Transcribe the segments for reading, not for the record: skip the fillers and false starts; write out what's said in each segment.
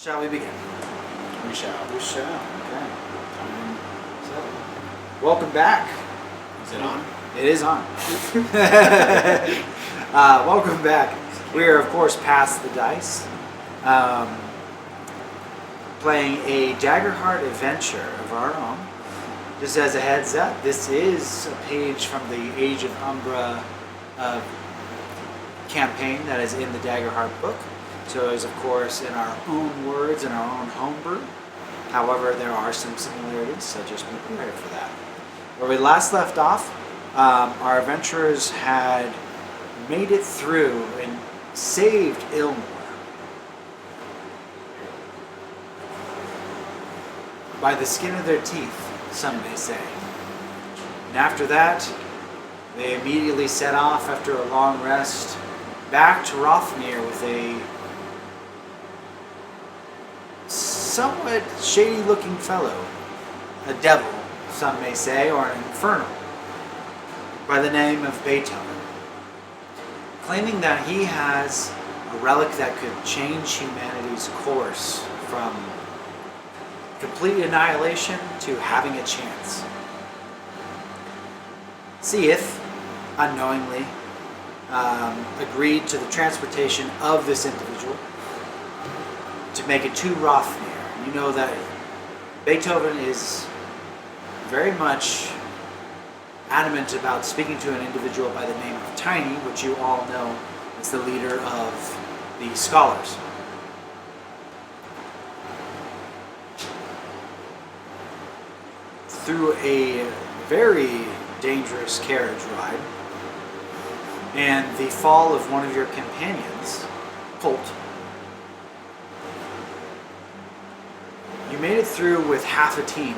Shall we begin? We shall. We shall. Okay. So, welcome back. Is it on? It is on. Welcome back. We are, of course, past the dice. Playing a Daggerheart adventure of our own. Just as a heads up, this is a page from the Age of Umbra campaign that is in the Daggerheart book. So it is, of course, in our own words and our own homebrew. However, there are some similarities, so just be prepared for that. Where we last left off, our adventurers had made it through and saved Illan by the skin of their teeth, some may say. And after that, they immediately set off after a long rest back to Rothir with a somewhat shady-looking fellow, a devil, some may say, or an infernal, by the name of Beethoven, claiming that he has a relic that could change humanity's course from complete annihilation to having a chance. Seeth, unknowingly, agreed to the transportation of this individual to make it to Rothir. You know that Beethoven is very much adamant about speaking to an individual by the name of Tiny, which you all know is the leader of the scholars. Through a very dangerous carriage ride and the fall of one of your companions, Colt, you made it through with half a team.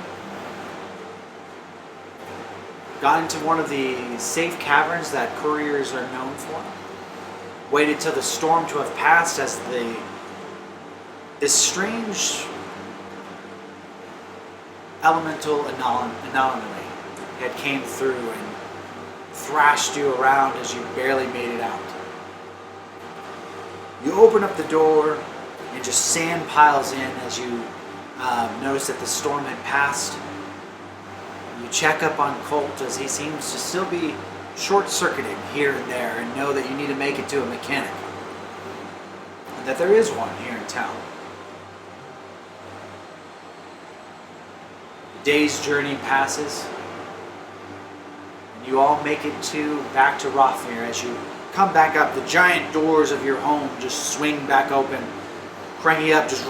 Got into one of the safe caverns that Couriers are known for. Waited till the storm to have passed as this strange elemental anomaly had came through and thrashed you around as you barely made it out. You open up the door and just sand piles in as you notice that the storm had passed. You check up on Colt as he seems to still be short-circuiting here and there and know that you need to make it to a mechanic. And that there is one here in town. The day's journey passes. And you all make it back to Rothir as you come back up. The giant doors of your home just swing back open. Cranking up just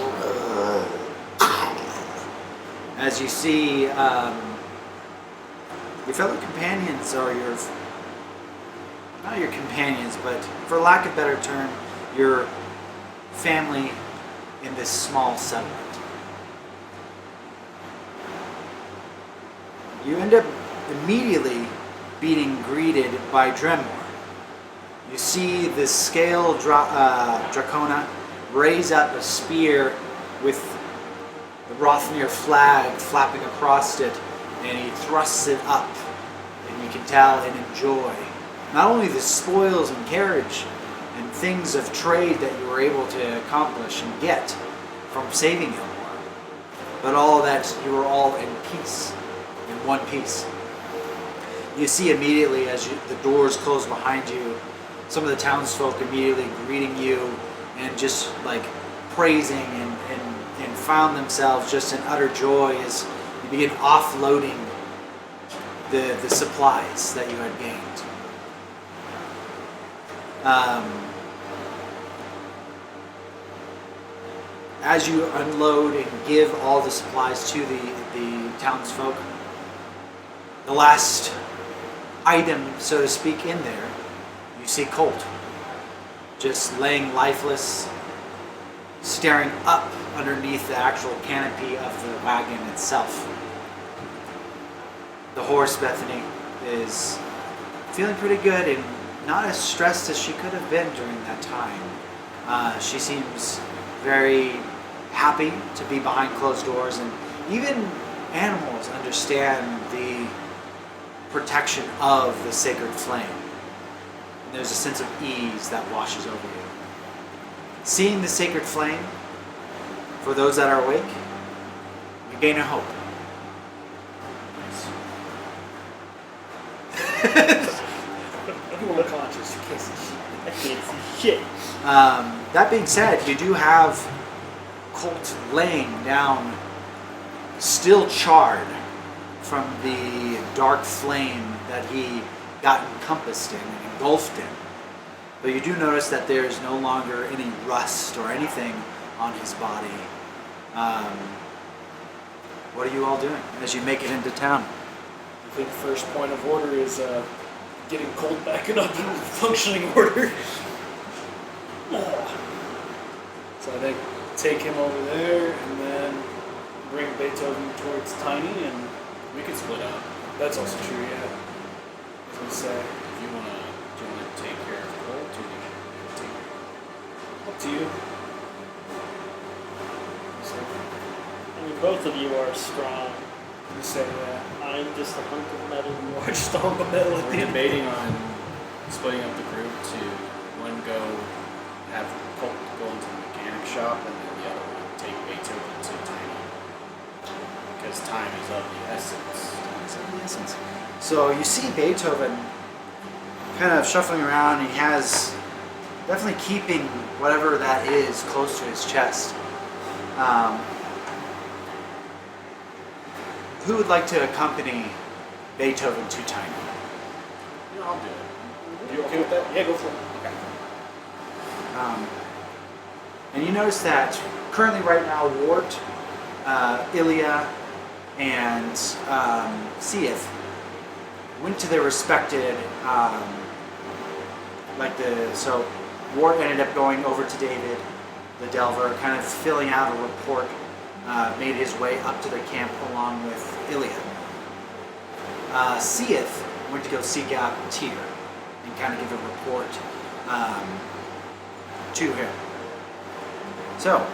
as you see your fellow companions, or not your companions, but for lack of a better term, your family in this small settlement. You end up immediately being greeted by Dremor. You see the scale Dracona raise up a spear with the Rothir flag flapping across it, and he thrusts it up, and you can tell and enjoy not only the spoils and carriage and things of trade that you were able to accomplish and get from saving Illan, but all that you were all in peace, in one piece. You see immediately as the doors close behind you, some of the townsfolk immediately greeting you and just like praising and found themselves just in utter joy as you begin offloading the supplies that you had gained. As you unload and give all the supplies to the townsfolk, the last item, so to speak, in there, you see Colt just laying lifeless, staring up underneath the actual canopy of the wagon itself. The horse, Bethany, is feeling pretty good and not as stressed as she could have been during that time. She seems very happy to be behind closed doors, and even animals understand the protection of the sacred flame. And there's a sense of ease that washes over you. Seeing the sacred flame, For those that are awake, you gain a hope. You unconscious, you can't see shit. I can't see shit. That being said, you do have Colt laying down, still charred from the dark flame that he got encompassed in and engulfed in. But you do notice that there is no longer any rust or anything on his body. What are you all doing as you make it into town? I think first point of order is getting Colt back up in functioning order. So I think take him over there and then bring Beethoven towards Tiny, and We could split up. that's also true, yeah. I was gonna say, If you wanna, do you wanna take care of Colt, or do you wanna take care of up to you. So, I mean, both of you are strong. you say, I'm just a hunk of metal. you are stomp a metal at the We're end. debating on splitting up the group to one go have Colt go into the mechanic shop, and then the other one take Beethoven to Tiny. Because time is of the essence. So you see Beethoven kind of shuffling around. He has definitely keeping whatever that is close to his chest. Who would like to accompany Beethoven to Tiny? Yeah, I'll do it. You okay with that? Yeah, go for it. Okay. And you notice that currently right now Wart, Ilya, and Seath went to their respected, so Wart ended up going over to David, the Delver, kind of filling out a report, made his way up to the camp along with Ilya. Seath went to go seek out Tyr and kind of give a report to him. So,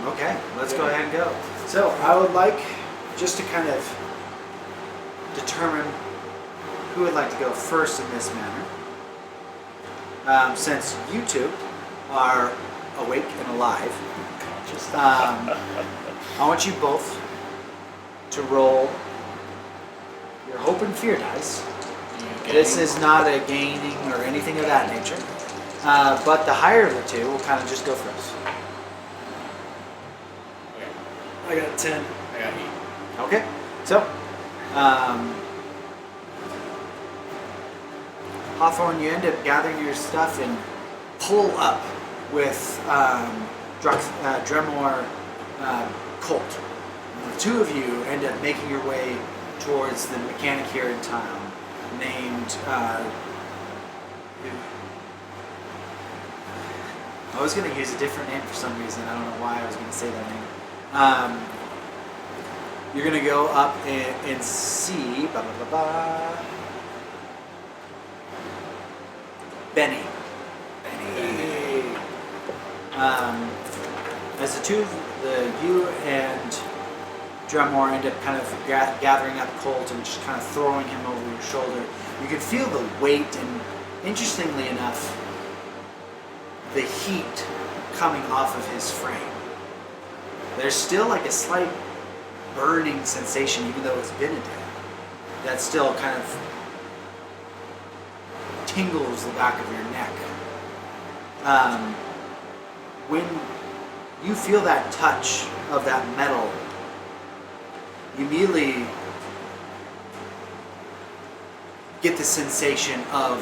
okay, let's go ahead and go. So, I would like just to kind of determine who would like to go first in this manner. Since you two are awake and alive, I want you both to roll your hope and fear dice. This is not a gaining or anything of that nature. But the higher of the two will kind of just go first. Okay. I got 10. I got 8. Okay. So, Hawthorne, you end up gathering your stuff and pull up with Dremor, Colt. And the two of you end up making your way towards the mechanic here in town, named I was going to use a different name for some reason. I don't know why I was going to say that name. You're going to go up and see Benny. As you and Dremor end up kind of gathering up Colt and just kind of throwing him over your shoulder, you can feel the weight and, interestingly enough, the heat coming off of his frame. There's still like a slight burning sensation, even though it's been a day, that still kind of tingles the back of your neck. When you feel that touch of that metal, you immediately get the sensation of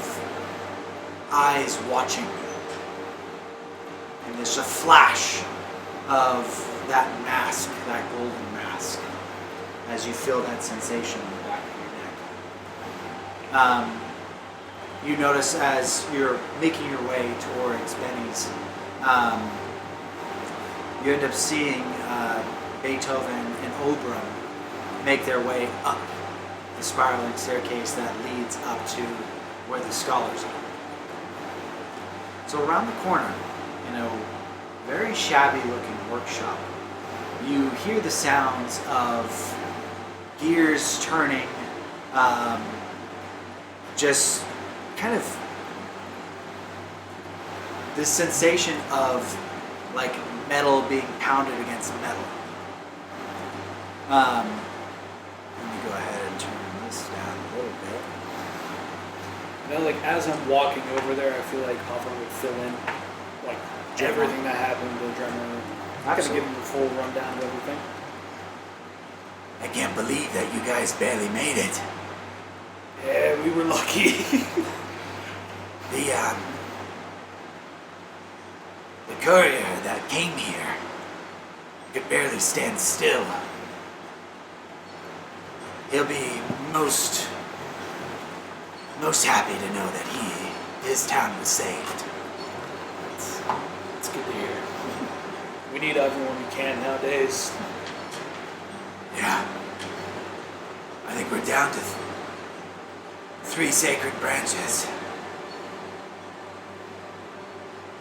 eyes watching you. And there's a flash of that mask, that golden mask, as you feel that sensation in the back of your neck. You notice as you're making your way towards Benny's, you end up seeing Beethoven and Orin make their way up the spiraling staircase that leads up to where the scholars are. So around the corner, in a very shabby looking workshop, you hear the sounds of gears turning, just kind of this sensation of like metal being pounded against metal. Let me go ahead and turn this down a little bit. You know, like as I'm walking over there, I feel like Hawthorne would fill in like everything that happened to Dremmer. I'm gonna give him the full rundown of everything. I can't believe that you guys barely made it. Yeah, we were lucky. The courier that came here could barely stand still. He'll be most happy to know that his town was saved. It's good to hear. We need everyone we can nowadays. Yeah. I think we're down to 3 sacred branches.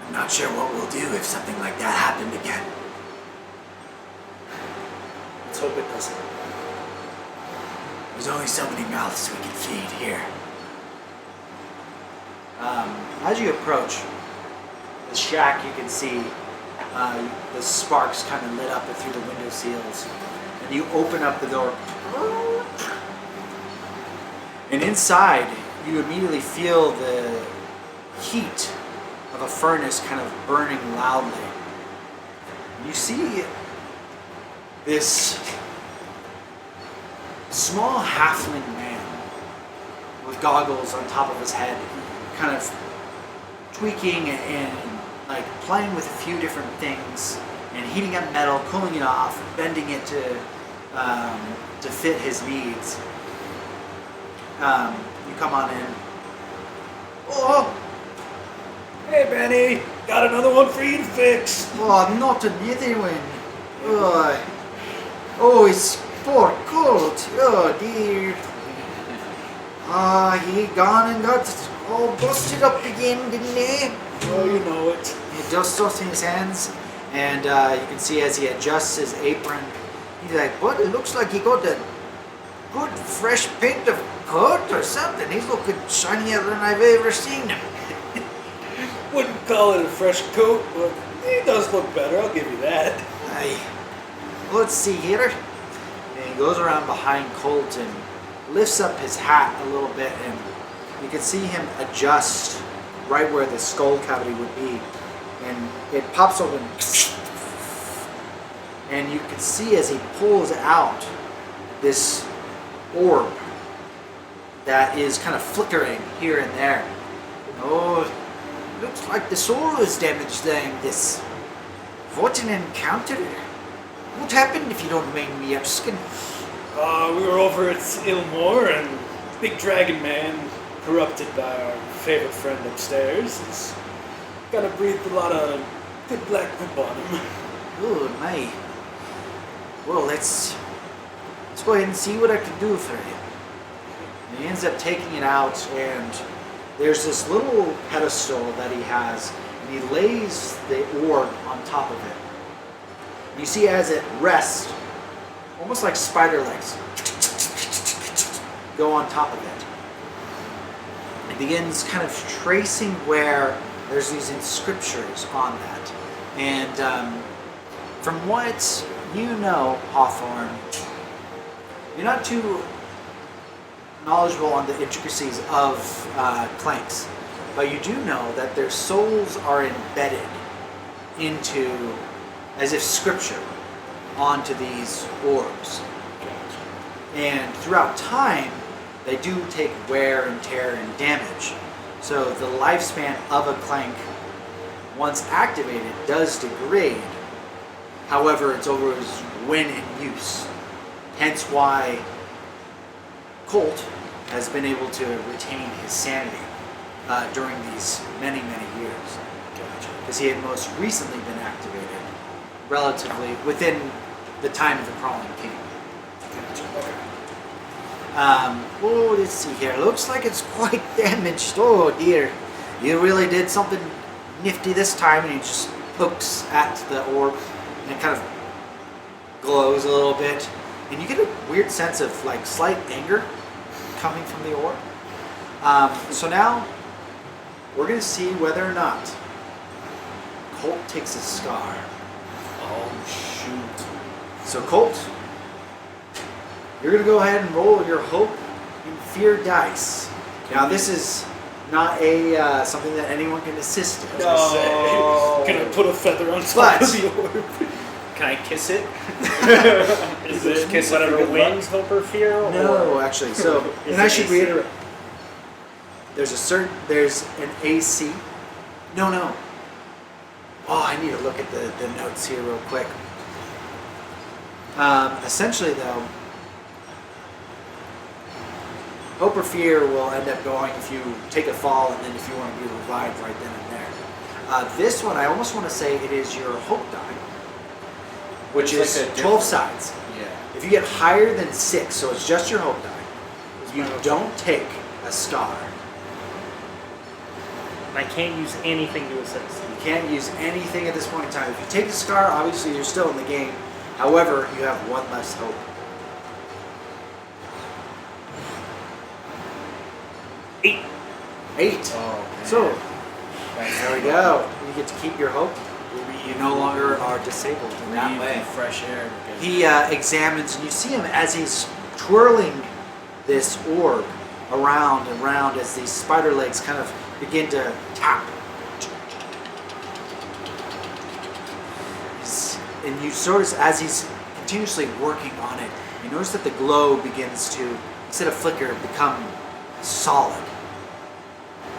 I'm not sure what we'll do if something like that happened again. Let's hope it doesn't. There's only so many mouths we can feed here. As you approach the shack, you can see the sparks kind of lit up through the window seals. And you open up the door. And inside, you immediately feel the heat of a furnace kind of burning loudly. You see this small halfling man with goggles on top of his head, kind of tweaking and like playing with a few different things and heating up metal, cooling it off, bending it to fit his needs. You come on in. Oh, Hey Benny, got another one for you to fix. oh, not another one. Oh, it's poor Colt. Oh dear. He gone and got all busted up again, didn't he? Oh, you know it. He dusts off his hands, and you can see as he adjusts his apron, he's like, "But it looks like he got a good fresh paint of coat or something. He's looking shinier than I've ever seen him." Wouldn't call it a fresh coat, but he does look better, I'll give you that. Aye. Let's see here. And he goes around behind Colt and lifts up his hat a little bit, and you can see him adjust right where the skull cavity would be. And it pops open. And you can see as he pulls out this orb that is kind of flickering here and there. Oh, looks like the soul is damaged during this. What an encounter. What happened, if you don't mind me asking? We were over at Ilmore, and Big Dragon Man, corrupted by our favorite friend upstairs, has gotta breathe a lot of good black poop on him. Oh my. Well, let's go ahead and see what I can do for him. And he ends up taking it out, and there's this little pedestal that he has, and he lays the orb on top of it. You see as it rests, almost like spider legs, go on top of it. It begins kind of tracing where there's these inscriptions on that. And from what you know, Hawthorne, you're not too knowledgeable on the intricacies of clanks, but you do know that their souls are embedded into, as if scripture, onto these orbs. And throughout time, they do take wear and tear and damage. So the lifespan of a clank, once activated, does degrade. However, it's always when in use. Hence why Colt has been able to retain his sanity during these many, many years. Because he had most recently been activated relatively within the time of the Crawling King. Oh, let's see here. Looks like it's quite damaged. Oh dear. You really did something nifty this time. And he just pokes at the orb and it kind of glows a little bit. And you get a weird sense of like slight anger coming from the orb. So now we're going to see whether or not Colt takes a scar. Oh, shoot. So Colt, you're going to go ahead and roll your hope and fear dice. Now this is not a something that anyone can assist in. No. Can I put a feather on top of the orb? Can I kiss it? Is Just it kiss it for whatever good luck? wins hope or fear? No, Or actually. So, Is and I it should AC? reiterate. There's an AC. No. Oh, I need to look at the notes here real quick. Essentially, though, hope or fear will end up going if you take a fall and then if you want to be revived right then and there. This one, I almost want to say it is your hope die, which It's is like a 12 different- sides. Yeah. If you get higher than 6, so it's just your hope die, you don't take a star. I can't use anything to assist. You can't use anything at this point in time. If you take a scar, obviously you're still in the game. However, you have one less hope. 8. 8. Oh, man. So, Thanks. there we go. You get to keep your hope. You no longer are disabled in that Breathe way. the fresh air. Because He examines, and you see him as he's twirling this orb around and around as these spider legs kind of begin to tap. And you sort of, as he's continuously working on it, you notice that the glow begins to, instead of flicker, become solid.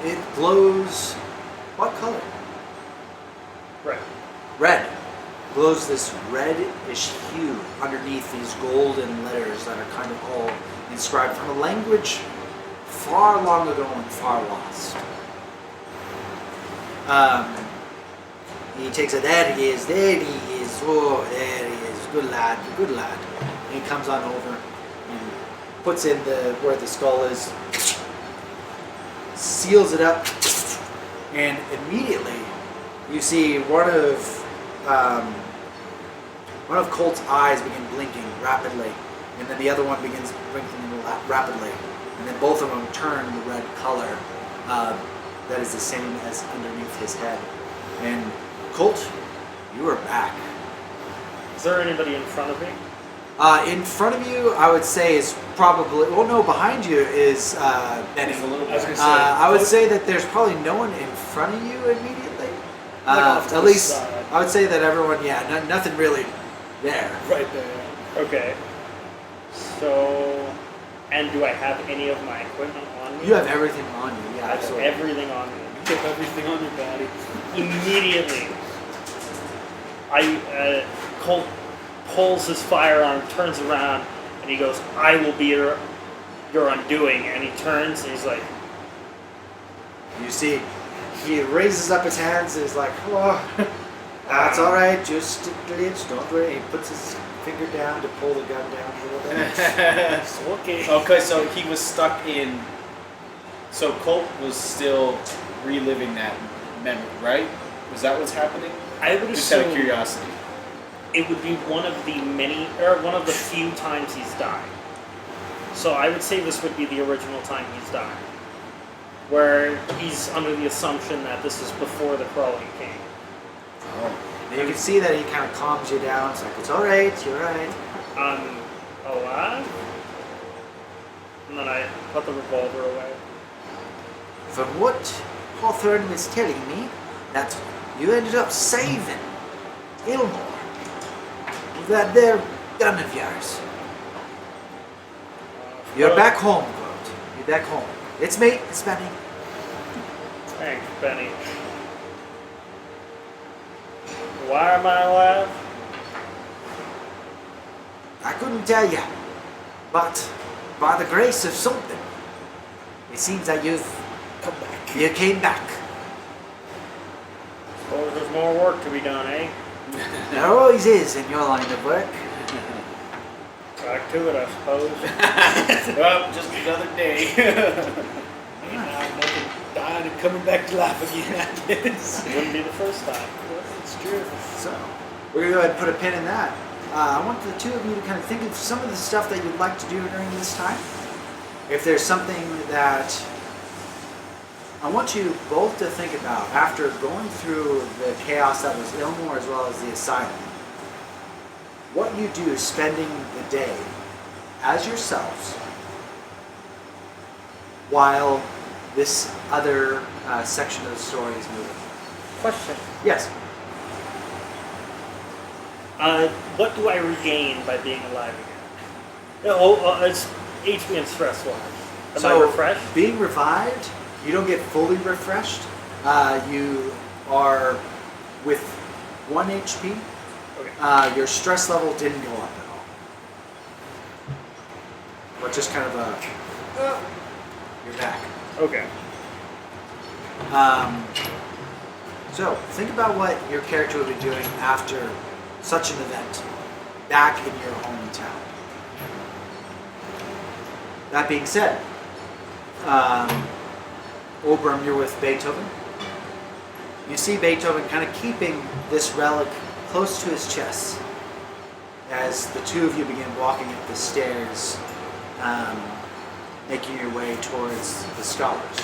It glows, what color? Right. Red. Glows this reddish hue underneath these golden letters that are kind of all inscribed from a language far long ago and far lost. He takes it, there he is, oh, there he is, good lad. And he comes on over and puts in where the skull is, seals it up, and immediately you see one of Colt's eyes begin blinking rapidly, and then the other one begins blinking rapidly, and then both of them turn the red color that is the same as underneath his head. And Colt, you are back. Is there anybody in front of me? In front of you, I would say is probably, well, no, behind you is Benny. It's a little I was bit. gonna say, I would say that there's probably no one in front of you immediately. Like off to At the least, side. I would say that everyone, nothing really there. Right there. Okay. So, and do I have any of my equipment on me? You have everything on you, yeah, I have absolutely. everything on me. You keep everything on your body. Immediately, Colt pulls his firearm, turns around, and he goes, "I will be your undoing." And he turns and he's like, You see, he raises up his hands and is like, oh, that's all right, just a glitch, don't worry. He puts his finger down to pull the gun down a little bit. "Okay." Okay, so he was stuck in. So Colt was still reliving that memory, right? Was that what's happening? I would Just out of assume curiosity. it would be one of the few times he's died. So I would say this would be the original time he's died, where he's under the assumption that this is before the crawling king. Oh. And you can see that he kind of calms you down. It's like, it's all right, you're right. I'm alive, and then I put the revolver away. From what Hawthorne was telling me, that you ended up saving Ilmore with that there gun of yours. You're back home, Colt. You're back home. It's me, it's Benny. Thanks, Benny. Why am I alive? I couldn't tell you, but by the grace of something, it seems that you came back. Suppose there's more work to be done, eh? There always is in your line of work. Back to it, I suppose. Well, just another day. Nothing dying and coming back to life again, I guess. It wouldn't be the first time. It's true. So, we're going to go ahead and put a pin in that. I want the two of you to kind of think of some of the stuff that you'd like to do during this time. If there's something that I want you both to think about, after going through the chaos that was Ilmore as well as the Asylum, what you do spending the day as yourselves while this other section of the story is moving. Question. Yes. What do I regain by being alive again? It's HP and stress wise. Am I refreshed? Being revived, you don't get fully refreshed. You are with 1 HP. Okay. Your stress level didn't go up at all. But just kind of you're back. Okay. So think about what your character would be doing after such an event back in your hometown. That being said, Obram, you're with Beethoven. You see Beethoven kind of keeping this relic close to his chest as the two of you begin walking up the stairs, making your way towards the scholars.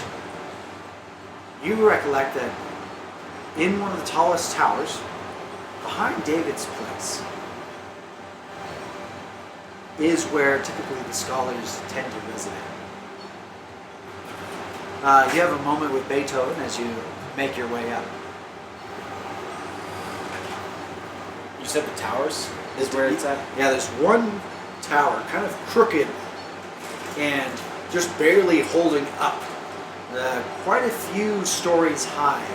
You recollect that in one of the tallest towers, behind David's place, is where typically the scholars tend to visit. You have a moment with Beethoven as you make your way up. You said the towers is where it's at? Yeah, there's one tower, kind of crooked, and just barely holding up. Quite a few stories high.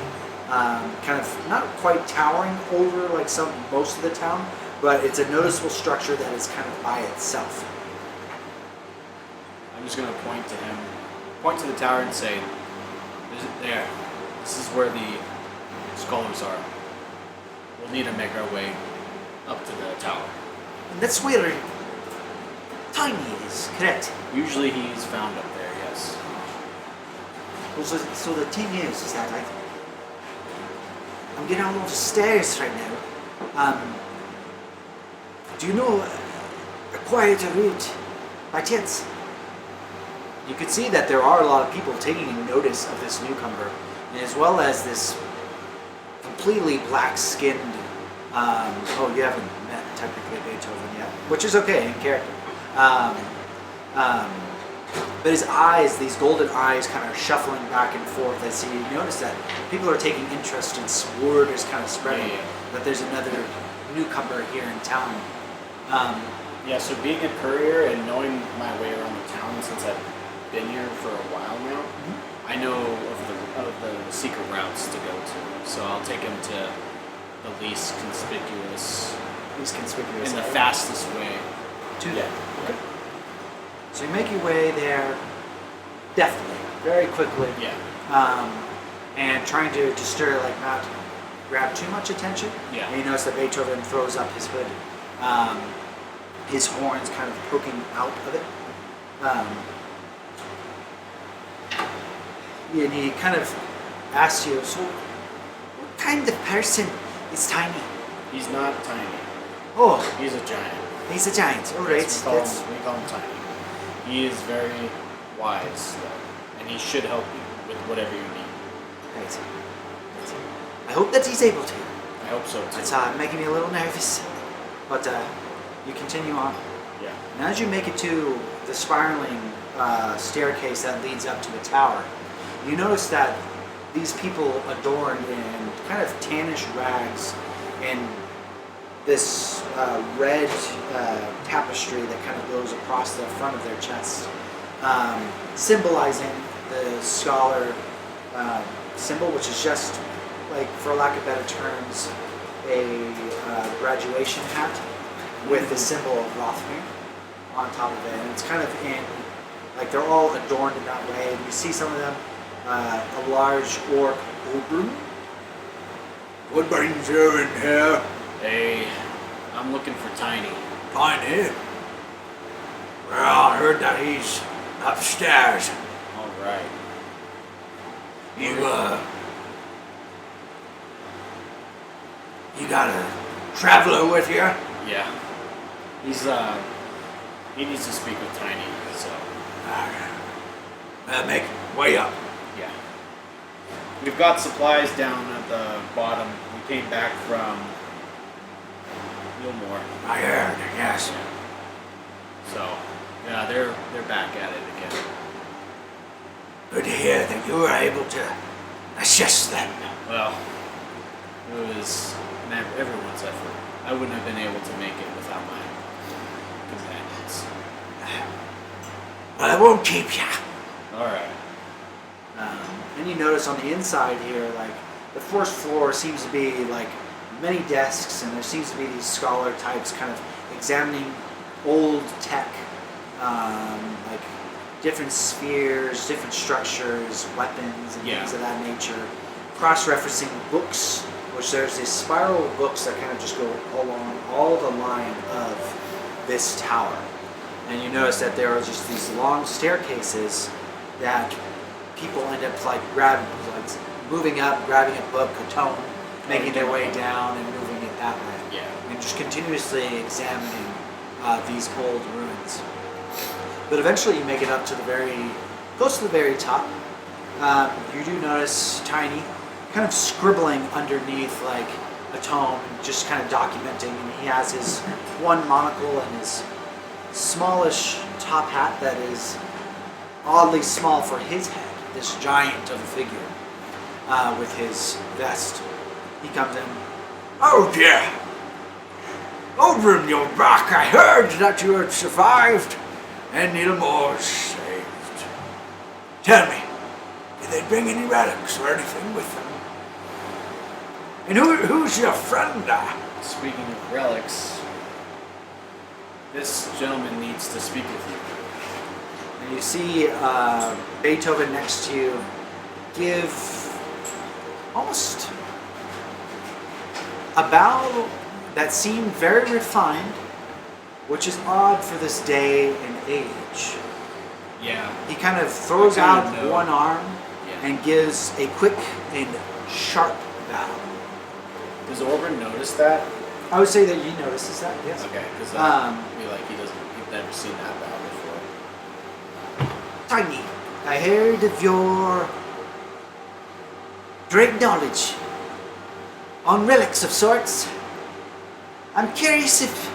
Kind of not quite towering over like most of the town, but it's a noticeable structure that is kind of by itself. I'm just going to point to him, point to the tower and say, there, this is where the scholars are. We'll need to make our way up to the tower. And that's where Tiny is, correct? Usually he's found up there, yes. Well, so the thing is that I'm getting all over the stairs right now. Do you know a quieter route by chance? You could see that there are a lot of people taking notice of this newcomer, as well as this completely black-skinned. You haven't met technically Beethoven yet, which is okay in character. But his eyes, these golden eyes, kind of shuffling back and forth as you notice that people are taking interest and word is kind of spreading that there's another newcomer here in town. So being a courier and knowing my way around the town since I've been here for a while now, I know of the secret routes to go to. So I'll take him to the least conspicuous and the fastest way to that. Okay. So you make your way there deftly, very quickly. Yeah. And trying to not grab too much attention. Yeah. And you notice that Beethoven throws up his hood. His horns kind of poking out of it. And he kind of asks you, so what kind of person is Tiny? He's not tiny. Oh. He's a giant. He's a giant. All right. Yes, we call him Tiny. He is very wise, though, and he should help you with whatever you need. Right. I hope that he's able to. I hope so, too. It's making me a little nervous. But you continue on. Yeah. And as you make it to the spiraling staircase that leads up to the tower, you notice that these people adorned in kind of tannish rags and this red tapestry that kind of goes across the front of their chests, symbolizing the scholar symbol, which is just, like, for lack of better terms, a graduation hat with the symbol of Rothir on top of it. And it's kind of like they're all adorned in that way. And you see some of them, a large orc, Umbra. What brings you in here? Hey, I'm looking for Tiny. Tiny? Well, I heard that he's upstairs. All right. You got a traveler with you? Yeah. He needs to speak with Tiny, so. Make way up. Yeah. We've got supplies down at the bottom. We came back from Gilmore. I heard, yes. So, yeah, they're back at it again. Good to hear that you were able to assist them. Well, it was everyone's effort. I wouldn't have been able to make it without my companions. Well, I won't keep you. Alright. And you notice on the inside here, like, the first floor seems to be, like, many desks, and there seems to be these scholar types kind of examining old tech, like different spheres, different structures, weapons, and things of that nature. Cross-referencing books, which there's these spiral of books that kind of just go along all the line of this tower. And you notice that there are just these long staircases that people end up like moving up, grabbing a book, a tome, making their way down and moving it that way. Yeah. And just continuously examining these old ruins. But eventually you make it up to close to the very top. You do notice Tiny kind of scribbling underneath like a tome, just kind of documenting, and he has his one monocle and his smallish top hat that is oddly small for his head, this giant of a figure with his vest. He comes in. Oh dear. Over in your back, I heard that you had survived and Ilmore's saved. Tell me, did they bring any relics or anything with them? And who's your friend? Speaking of relics, this gentleman needs to speak with you. And you see Beethoven next to you give almost a bow that seemed very refined, which is odd for this day and age. Yeah. He kind of throws I kind out of know. one arm Yeah. and gives a quick and sharp bow. Does Orin notice that? I would say that he notices that, yes. Okay, because he's never seen that bow before. Tiny, I heard of your great knowledge on relics of sorts. I'm curious if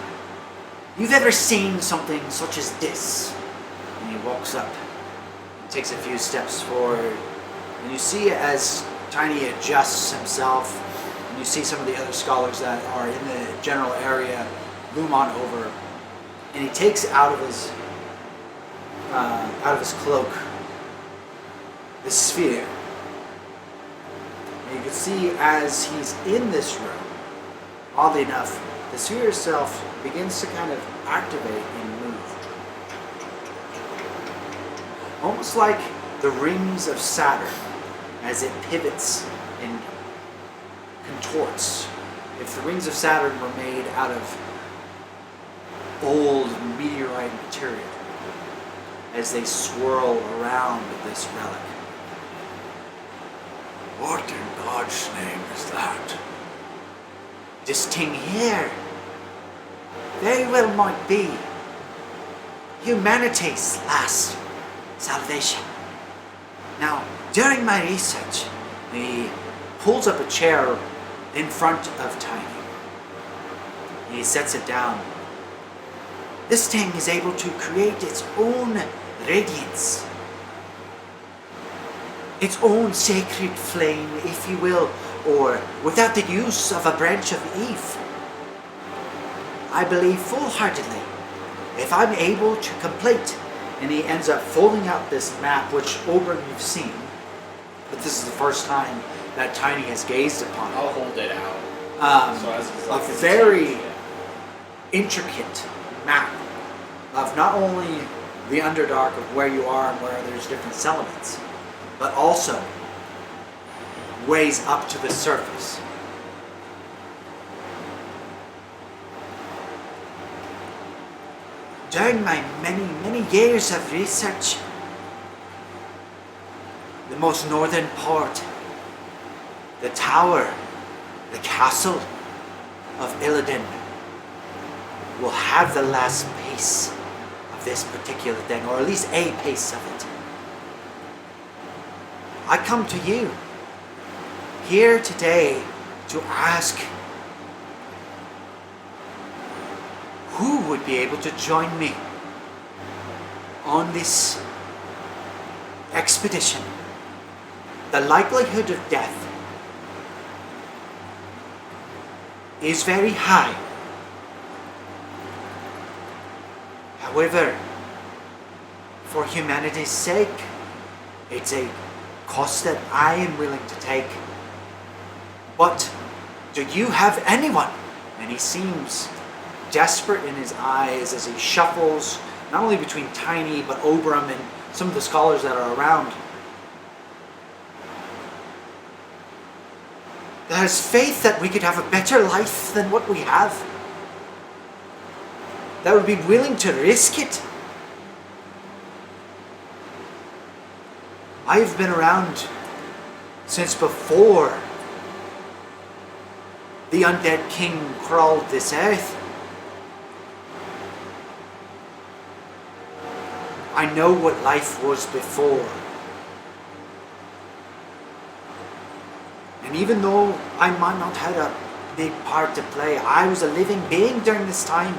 you've ever seen something such as this. And he walks up and takes a few steps forward. And you see as Tiny adjusts himself, and you see some of the other scholars that are in the general area loom on over. And he takes out of his cloak this sphere. And you can see as he's in this room, oddly enough, the sphere itself begins to kind of activate and move. Almost like the rings of Saturn as it pivots and contorts. If the rings of Saturn were made out of old meteorite material, as they swirl around this relic. What in God's name is that? This thing here very well might be humanities' last salvation. Now, during my research, he pulls up a chair in front of Tiny. He sets it down. This thing is able to create its own radiance, its own sacred flame, if you will, or without the use of a branch of Eve. I believe full-heartedly, if I'm able to complete, and he ends up folding out this map, which Orin you've seen, but this is the first time that Tiny has gazed upon it. I'll hold it out. So as it's A like it's very yeah. intricate map of not only the Underdark of where you are and where there's different settlements, but also ways up to the surface. During my many years of research, the most northern part, the tower, the castle of Illan will have the last piece of this particular thing, or at least a piece of it. I come to you here today to ask who would be able to join me on this expedition. The likelihood of death is very high. However, for humanity's sake, it's a cost that I am willing to take. But do you have anyone? And he seems desperate in his eyes as he shuffles not only between Tiny but Obram and some of the scholars that are around. That has faith that we could have a better life than what we have. That would be willing to risk it. I've been around since before the undead king crawled this earth. I know what life was before. And even though I might not have had a big part to play, I was a living being during this time.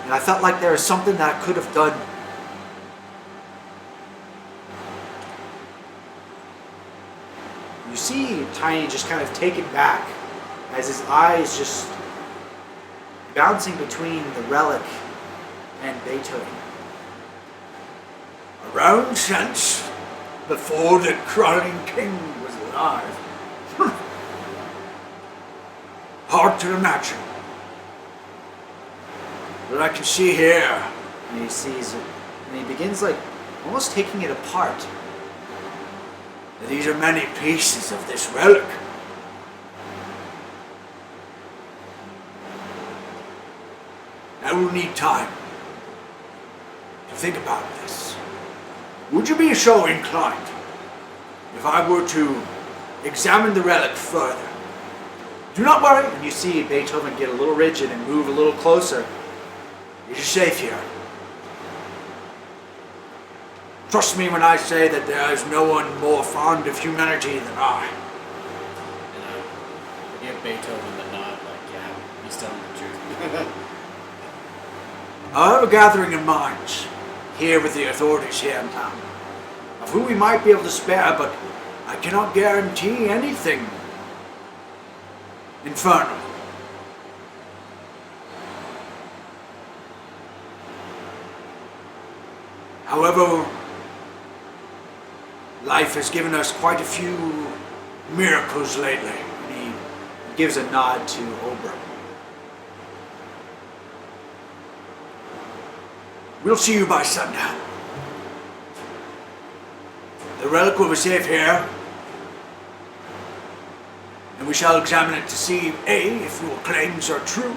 And I felt like there was something that I could have done. You see Tiny just kind of taken back as his eyes just bouncing between the Relic and Beethoven. Around since before the crawling king was alive. Hard to imagine. But I can see here. And he sees it. And he begins like almost taking it apart. These are many pieces of this relic. I will need time to think about this. Would you be so inclined if I were to examine the relic further? Do not worry. And you see Beethoven get a little rigid and move a little closer. It is safe here. Trust me when I say that there is no one more fond of humanity than I. And I give Beethoven the nod, like, yeah, he's telling the truth. I have a gathering of minds here with the authorities here in town, of who we might be able to spare, but I cannot guarantee anything infernal. However, life has given us quite a few miracles lately. And he gives a nod to Orin. We'll see you by sundown. The relic will be safe here, and we shall examine it to see A, if your claims are true,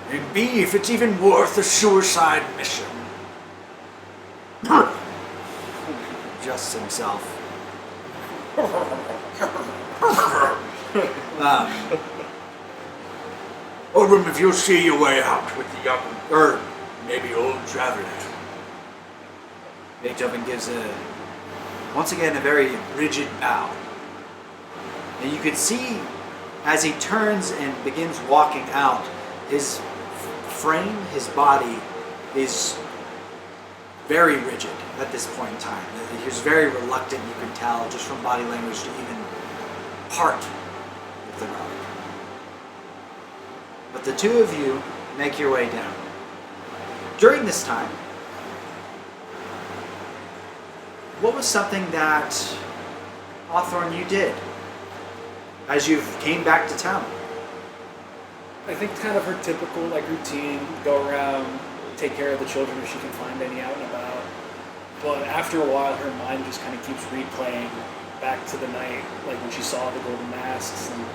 and B, if it's even worth a suicide mission. Adjusts himself. Orin, if you'll see your way out with the young, maybe old traveler. Beethoven gives once again a very rigid bow. And you can see as he turns and begins walking out, his frame, his body is very rigid at this point in time. He's very reluctant, you can tell, just from body language, to even part with the relic. But the two of you make your way down. During this time, what was something that, Hawthorne, you did as you came back to town? I think kind of her typical routine, go around, take care of the children if she can find any out and about. But after a while, her mind just kind of keeps replaying back to the night, like when she saw the golden masks, and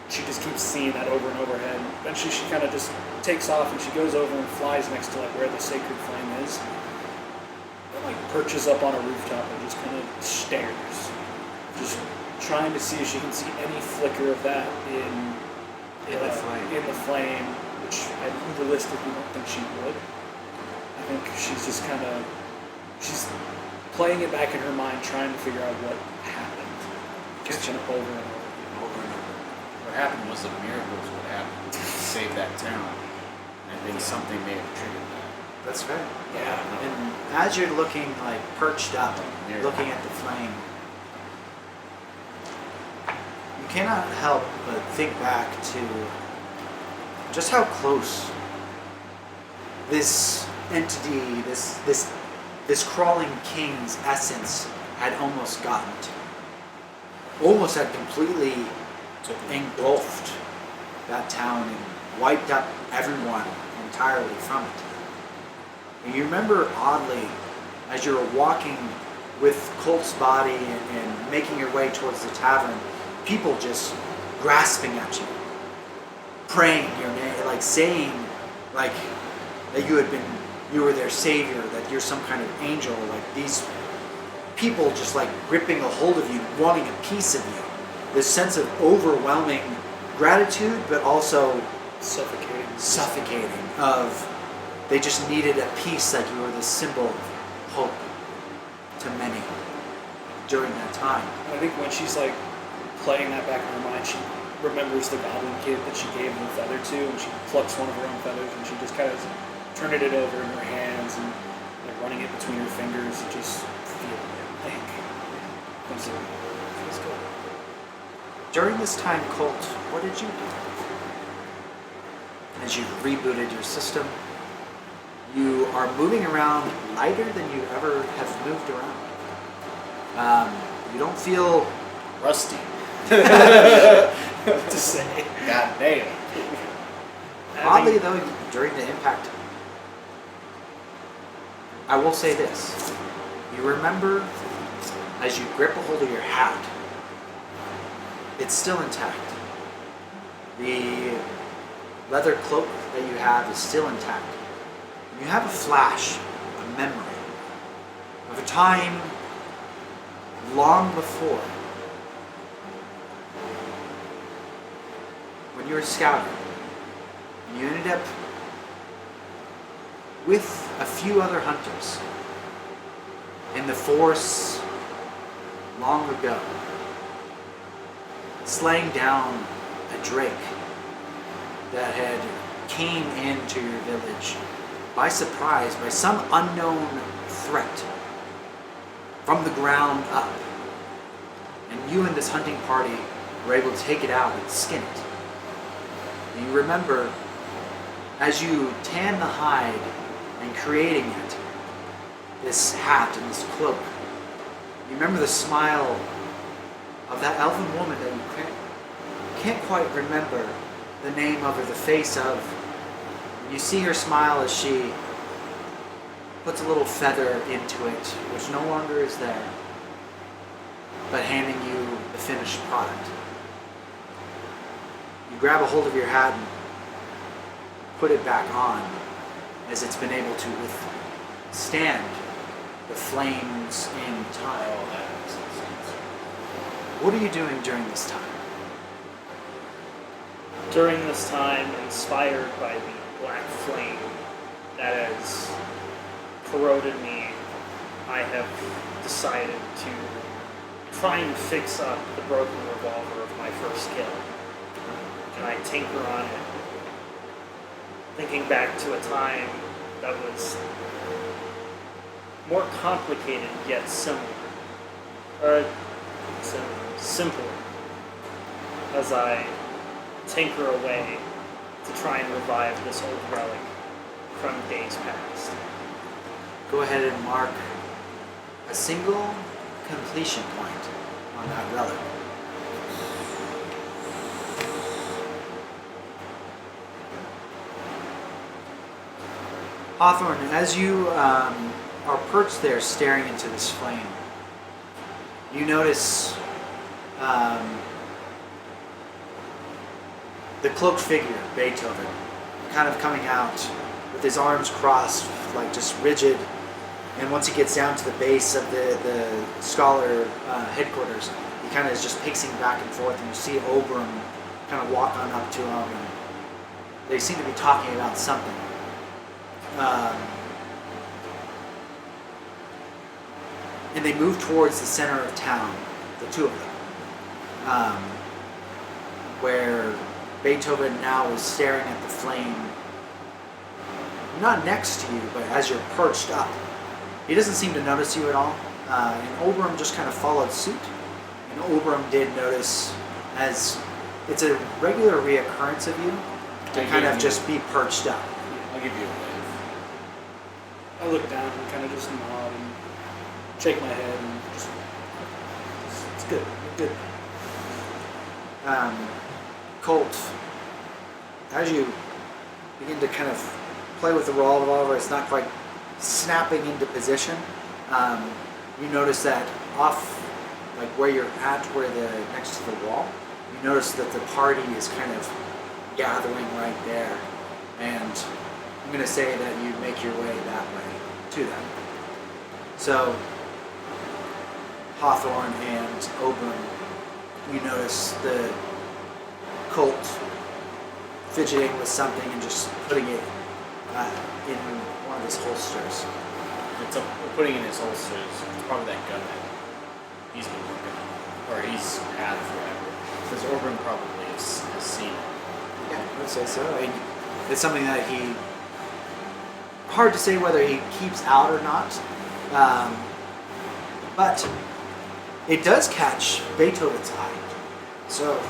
she just keeps seeing that over and over again. Eventually, she kind of just takes off and she goes over and flies next to where the sacred flame is. And perches up on a rooftop and just kind of stares, just trying to see if she can see any flicker of that in the flame, which I realistically don't think she would. I think she's just kind of, she's playing it back in her mind, trying to figure out what happened. Just over and over. Over and over. What happened was a miracle is what happened to save that town. And I think something may have triggered that. That's fair. Yeah. And as you're looking, like, perched up, Near. looking at the flame, you cannot help but think back to just how close this entity, this crawling king's essence had almost gotten to. Almost had completely engulfed that town and wiped up everyone entirely from it. And you remember oddly, as you were walking with Colt's body and making your way towards the tavern, people just grasping at you, praying your name, like saying, like that you were their savior, that you're some kind of angel. Like these people just like gripping a hold of you, wanting a piece of you. This sense of overwhelming gratitude, but also suffocating of they just needed a piece, that you were the symbol of hope to many during that time. And I think when she's like playing that back in her mind, she remembers the goblin kid that she gave the feather to, and she plucks one of her own feathers and she just kind of turning it over in her hands and like running it between her fingers and just feeling it. Like, feels good. During this time, Colt, what did you do? As you rebooted your system, you are moving around lighter than you ever have moved around. You don't feel Rusty. To say. God damn. oddly though. During the impact, I will say this: you remember as you grip a hold of your hat, it's still intact. The leather cloak that you have is still intact. You have a flash, a memory of a time long before when you were scouting. And you ended up with a few other hunters in the forest long ago, slaying down a drake that had came into your village by surprise, by some unknown threat from the ground up. And you and this hunting party were able to take it out and skin it. And you remember, as you tan the hide and creating it, this hat and this cloak, you remember the smile of that elven woman that you can't quite remember the name of or the face of. You see her smile as she puts a little feather into it, which no longer is there, but handing you the finished product. You grab a hold of your hat and put it back on, as it's been able to withstand the flames in time. What are you doing during this time? During this time, inspired by the black flame that has corroded me, I have decided to try and fix up the broken revolver of my first kill. And I tinker on it, thinking back to a time that was more complicated yet similar. Or simpler. As I tinker away to try and revive this old relic from days past. Go ahead and mark a single completion point on that relic. Hawthorne, as you are perched there staring into this flame, you notice the cloaked figure, Beethoven, kind of coming out with his arms crossed, like just rigid. And once he gets down to the base of the scholar headquarters, he kind of is just pacing back and forth, and you see Orin kind of walk on up to him, and they seem to be talking about something. and they move towards the center of town, the two of them, where Beethoven now is staring at the flame, not next to you, but as you're perched up. He doesn't seem to notice you at all, and Oberon just kind of followed suit. And Oberon did notice, as it's a regular reoccurrence of you, to kind of just be perched up. I'll give you a wave. I look down and kind of just nod and shake my head and just. It's good. Good. Colt, as you begin to kind of play with the revolver, it's not quite snapping into position. You notice that off, like where you're at, next to the wall, you notice that the party is kind of gathering right there, and I'm going to say that you make your way that way to them. So, Hawthorne and Oberon, you notice the Colt fidgeting with something and just putting it in one of his holsters. Putting in his holsters, it's probably that gun that he's been working on, or he's had forever. Because Orin probably has seen it. Yeah, I would say so. I mean, it's something that he... Hard to say whether he keeps out or not. But it does catch Beethoven's eye. So,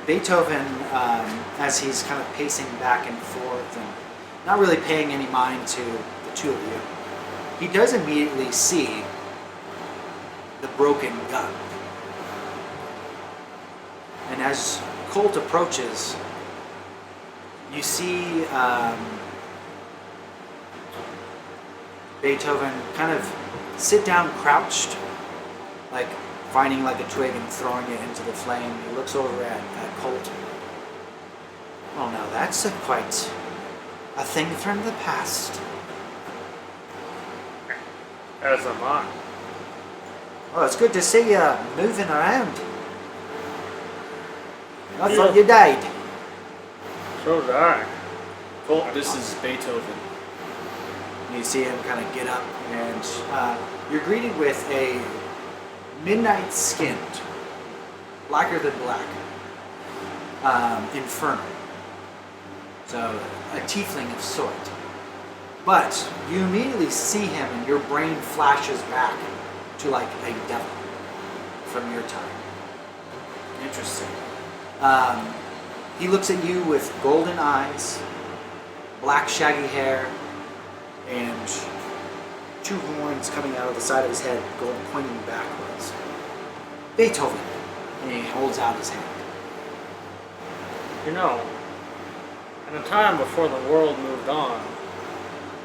Beethoven, as he's kind of pacing back and forth and not really paying any mind to the two of you, he does immediately see the broken gun. And as Colt approaches, you see Beethoven kind of sit down crouched, like finding like a twig and throwing it into the flame. He looks over at Colt. Oh, now that's quite a thing from the past. As am I. Oh, it's good to see you moving around. I thought you died. So did I. Colt, this is Beethoven. You see him kind of get up, and you're greeted with a midnight skinned, blacker than black, infernal. So, a tiefling of sort. But you immediately see him, and your brain flashes back to like a devil from your time. Interesting. He looks at you with golden eyes, black shaggy hair, and two horns coming out of the side of his head, going pointing backwards. Beethoven, and he holds out his hand. You know, in a time before the world moved on,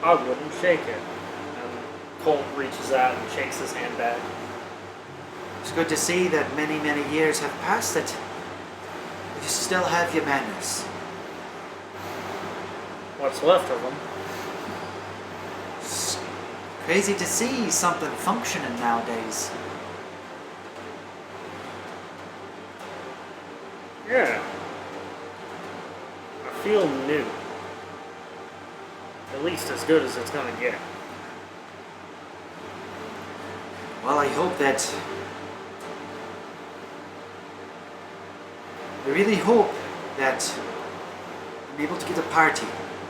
I wouldn't shake it. And Colt reaches out and shakes his hand back. It's good to see that many, many years have passed that you still have your manners. What's left of them? It's crazy to see something functioning nowadays. Yeah. I feel new. At least as good as it's gonna get. Well, I hope that... I really hope that I'm able to get a party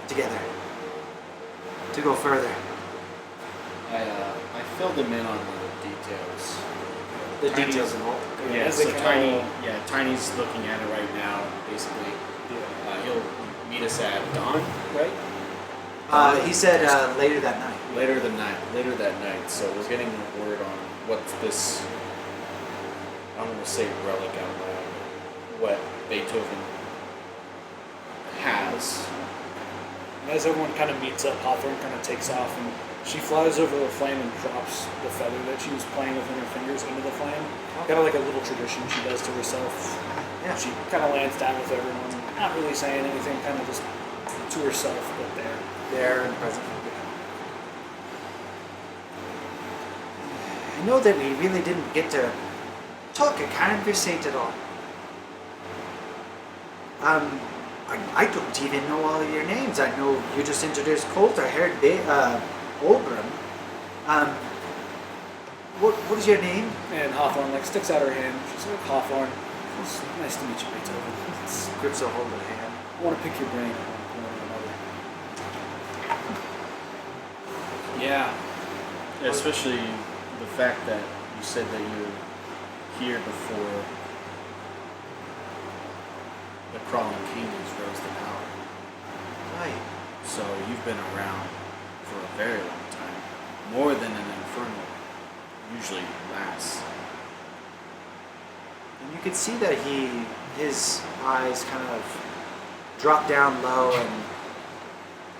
together to go further. I filled him in on the details. The Tiny's- details involved. Yeah, As so they Tiny, kinda- yeah, Tiny's looking at it right now, basically. He'll meet us at dawn, right? He said later that night. Later that night. So we're getting word on what this, I don't want to say relic out loud, what Beethoven has. And as everyone kind of meets up, Hawthorne kind of takes off and she flies over the flame and drops the feather that she was playing with in her fingers into the flame. Kind of like a little tradition she does to herself. Yeah. She kind of lands down with everyone, not really saying anything, kind of just to herself, but there. There and present. I know that we really didn't get to talk or conversate at all. I don't even know all of your names. I know you just introduced Colt. I heard Oberon. What is your name? And Hawthorne like sticks out her hand. She's like, Hawthorne, it's nice to meet you, Beethoven. Grips a hold of the hand. I want to pick your brain at one point or another. Yeah. Especially the fact that you said that you were here before the Crawling Kings rose to power. Right. So you've been around for a very long time. More than an Infernal usually lasts. And you can see that his eyes kind of drop down low and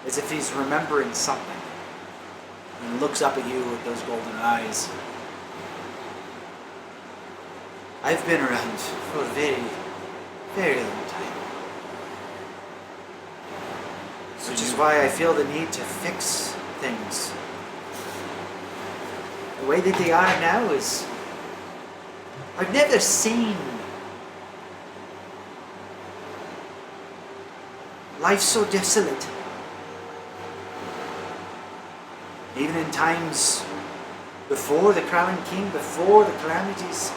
as if he's remembering something. And he looks up at you with those golden eyes. I've been around for a very, very long time. Which is why I feel the need to fix things. The way that they are now is... I've never seen life so desolate. Even in times before the Crowning King, before the Calamities.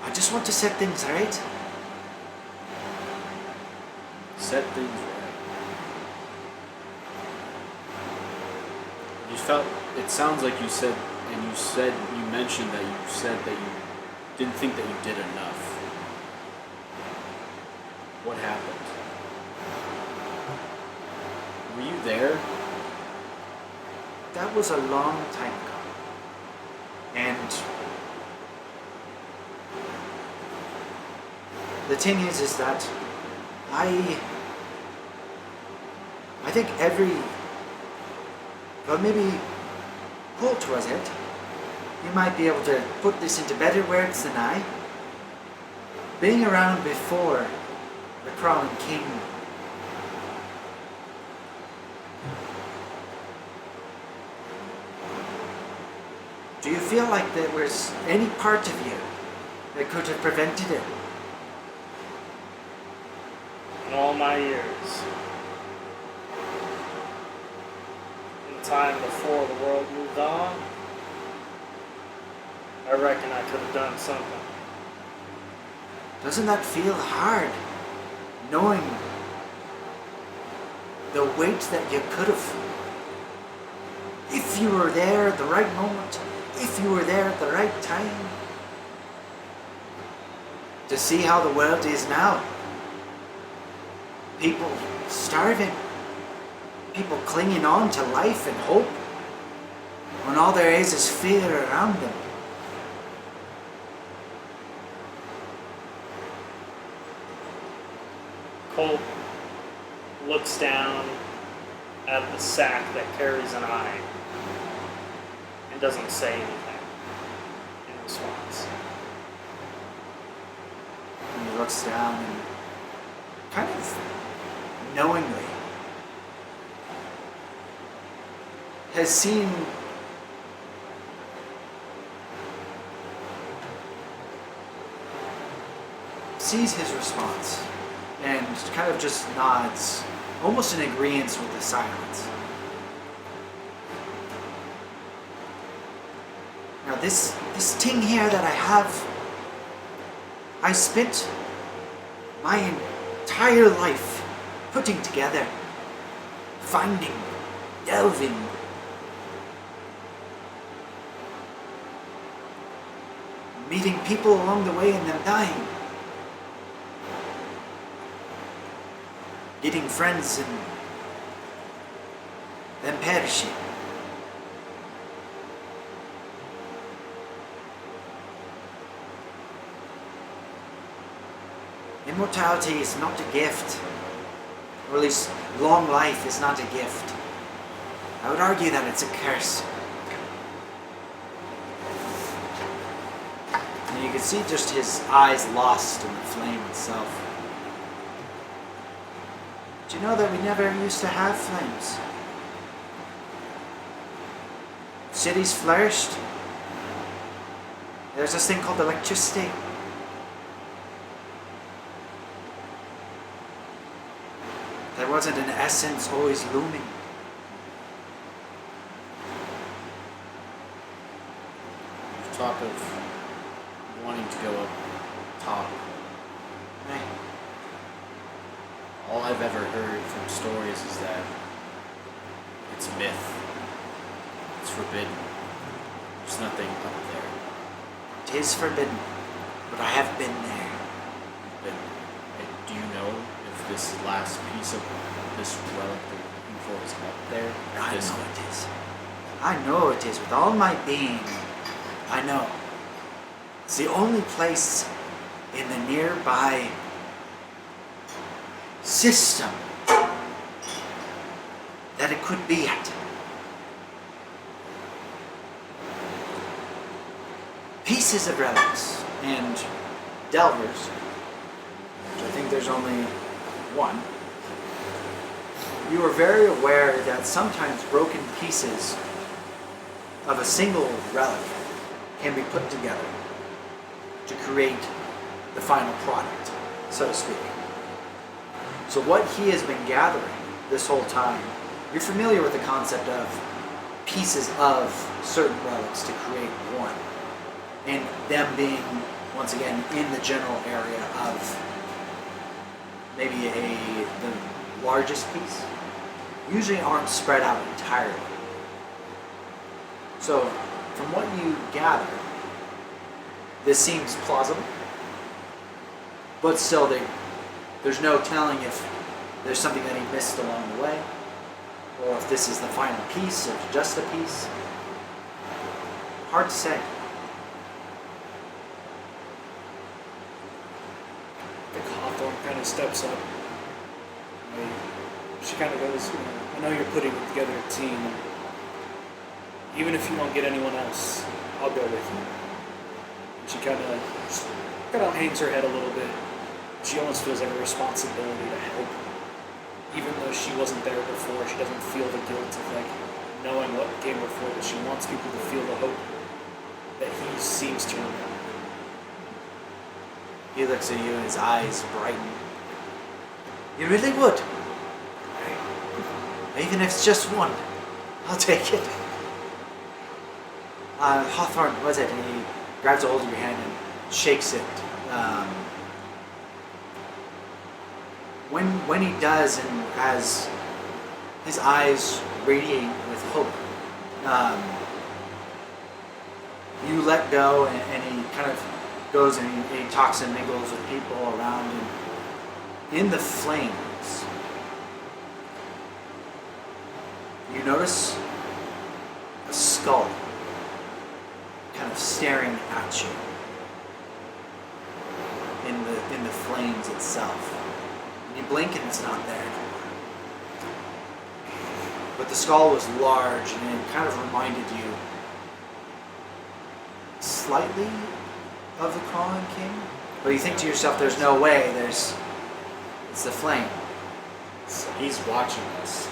I just want to set things right. Set things right. You felt, it sounds like you said, you mentioned that you said that you didn't think that you did enough. What happened? Were you there? That was a long time ago. And the thing is that I think maybe Colt was it. You might be able to put this into better words than I. Being around before the Crawling King, do you feel like there was any part of you that could have prevented it? In all my years, in the time before the world moved on, I reckon I could have done something. Doesn't that feel hard? Knowing the weight that you could have. If you were there at the right moment, if you were there at the right time. To see how the world is now. People starving. People clinging on to life and hope. When all there is fear around them. Colt looks down at the sack that carries an eye and doesn't say anything in response. And he looks down and kind of knowingly has sees his response and kind of just nods, almost in agreement with the silence. Now this thing here that I have, I spent my entire life putting together, finding, delving, meeting people along the way and them dying. Getting friends and then perishing. Immortality is not a gift, or at least long life is not a gift. I would argue that it's a curse. And you can see just his eyes lost in the flame itself. Do you know that we never used to have flames? Cities flourished. There's this thing called electricity. There wasn't an essence always looming. Talk of wanting to go up top. Right. All I've ever heard from stories is that it's a myth. It's forbidden. There's nothing up there. It is forbidden, but I have been there. But do you know if this last piece of this relic that we're looking for is up there? I This- know it is. I know it is with all my being. I know. It's the only place in the nearby system that it could be at. Pieces of relics and delvers, which I think there's only one. You are very aware that sometimes broken pieces of a single relic can be put together to create the final product, so to speak. So what he has been gathering this whole time, you're familiar with the concept of pieces of certain relics to create one, and them being, once again, in the general area of maybe the largest piece, usually aren't spread out entirely. So, from what you gather, this seems plausible, but still there's no telling if there's something that he missed along the way, or if this is the final piece or just a piece. Hard to say. I think Hawthorne kind of steps up. She kind of goes, I know you're putting together a team, and even if you don't get anyone else, I'll go with you. And she kind of hangs her head a little bit. She almost feels like a responsibility to help. Even though she wasn't there before, she doesn't feel the guilt of like knowing what came before, but she wants people to feel the hope that he seems to remember. He looks at you and his eyes brighten. You really would? Even if it's just one, I'll take it. Hawthorne, was it? And he grabs a hold of your hand and shakes it. When he does, and as his eyes radiate with hope, you let go, and he kind of goes and he talks and mingles with people around, and in the flames, you notice a skull kind of staring at you in the flames itself. And you blink and it's not there anymore. But the skull was large, and it kind of reminded you slightly of the Crawling King. But you think to yourself, there's no way, it's the flame. He's watching us.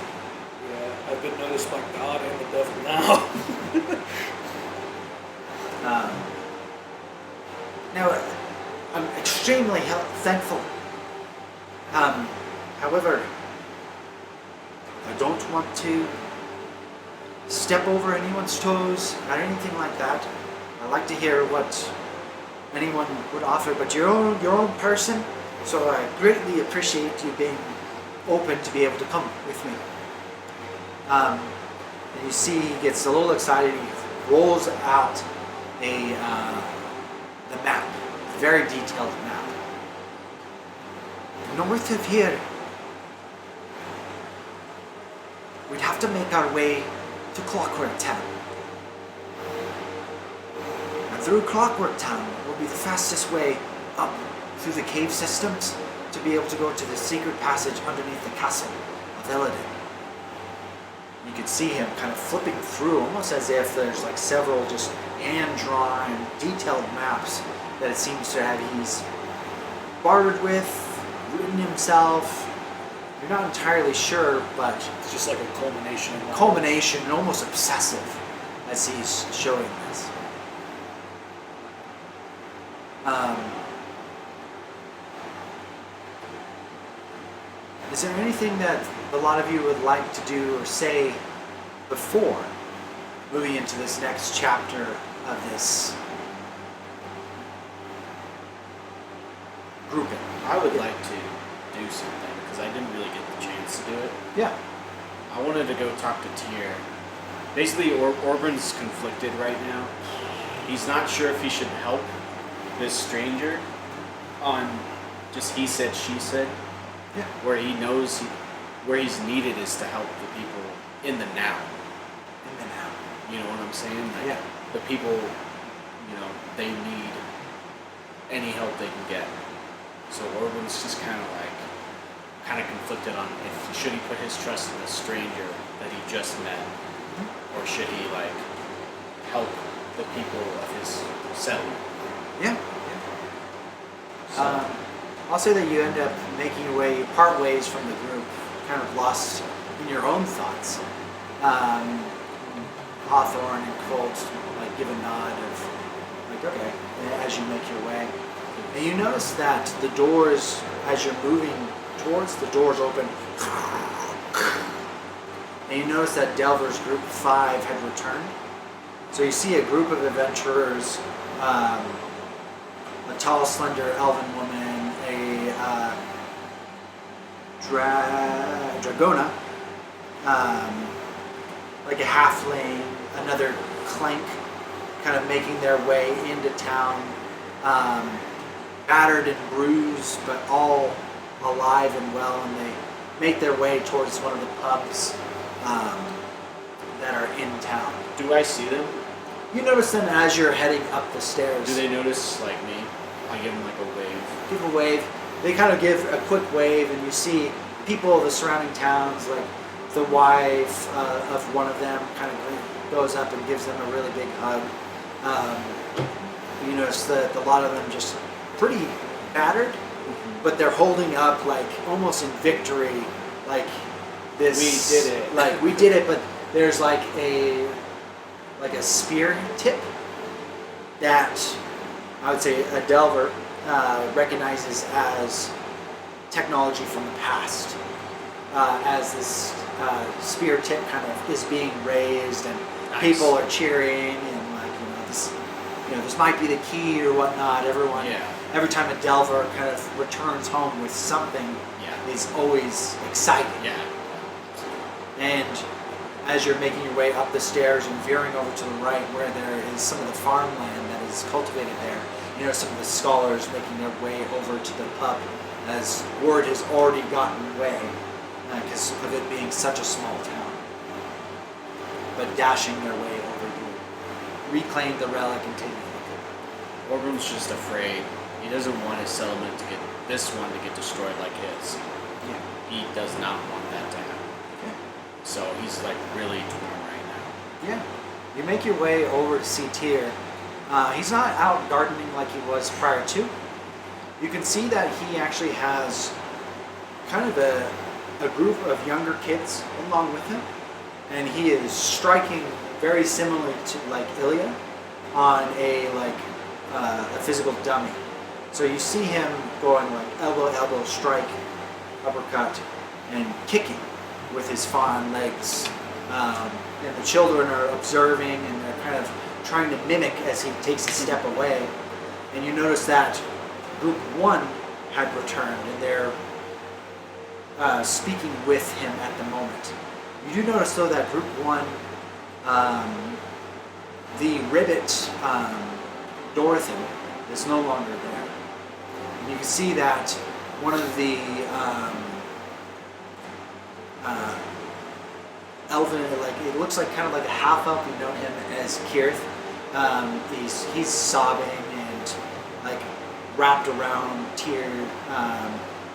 Yeah, I've been noticed by God and the devil now. Now, I'm extremely thankful. However, I don't want to step over anyone's toes or anything like that. I like to hear what anyone would offer, but your own person. So I greatly appreciate you being open to be able to come with me. And you see, he gets a little excited. He rolls out the map, a very detailed map. North of here, we'd have to make our way to Clockwork Town. And through Clockwork Town will be the fastest way up through the cave systems to be able to go to the secret passage underneath the castle of Illan. You can see him kind of flipping through, almost as if there's like several just hand-drawn, detailed maps that it seems to have he's bartered with, written himself. You're not entirely sure, but It's just like a culmination. and almost obsessive as he's showing this. Is there anything that a lot of you would like to do or say before moving into this next chapter of this grouping? I would like to do something because I didn't really get the chance to do it. Yeah. I wanted to go talk to Tyr. Basically, Orbin's conflicted right now. He's not sure if he should help this stranger on just he said, she said. Yeah. Where he knows where he's needed is to help the people in the now. In the now. You know what I'm saying? Like, Yeah. the people, you know, they need any help they can get. So Orbin's just kind of conflicted on if should he put his trust in a stranger that he just met, or should he like help the people of his settlement. Yeah. So, I'll say that you end up making your way, part ways from the group, kind of lost in your own thoughts. Hawthorne and Colt like give a nod of like, okay, as you make your way. And you notice that the doors, as you're moving towards the doors open, and you notice that Delver's group 5 had returned. So you see a group of adventurers, a tall, slender elven woman, a dragona, like a halfling, another clank, kind of making their way into town, battered and bruised, but all alive and well, and they make their way towards one of the pubs that are in town. do I see them? You notice them as you're heading up the stairs. Do they notice like me? I give them like a wave. Give a wave. They kind of give a quick wave, and you see people of the surrounding towns, like the wife of one of them kind of goes up and gives them a really big hug. You notice that a lot of them just pretty battered, but they're holding up like almost in victory, like this. We did it. Like we did it, but there's like a spear tip that I would say a Delver recognizes as technology from the past. As this spear tip kind of is being raised, and Nice. people are cheering, and like this might be the key or whatnot. Everyone, Yeah. every time a Delver kind of returns home with something, Yeah. is always exciting. Yeah. And as you're making your way up the stairs and veering over to the right where there is some of the farmland that is cultivated there, you know some of the scholars making their way over to the pub as word has already gotten away because of it being such a small town. But dashing their way over to reclaim the relic and take it. Orbin's just afraid. He doesn't want his settlement to get destroyed like his. Yeah. He does not want that to happen. Yeah. So he's like really torn right now. Yeah. You make your way over to see Tyr. He's not out gardening like he was prior to. You can see that he actually has kind of a group of younger kids along with him, and he is striking very similarly to like Illan on a physical dummy. So you see him going like elbow, strike, uppercut, and kicking with his fawn legs. And the children are observing, and they're kind of trying to mimic as he takes a step away. And you notice that Group 1 had returned, and they're speaking with him at the moment. You do notice, though, that Group 1, the ribbit Dorothy is no longer there. And you can see that one of the elven, like it looks like kind of like a half elf. We've known him as Kirith. He's sobbing and like wrapped around Tyr.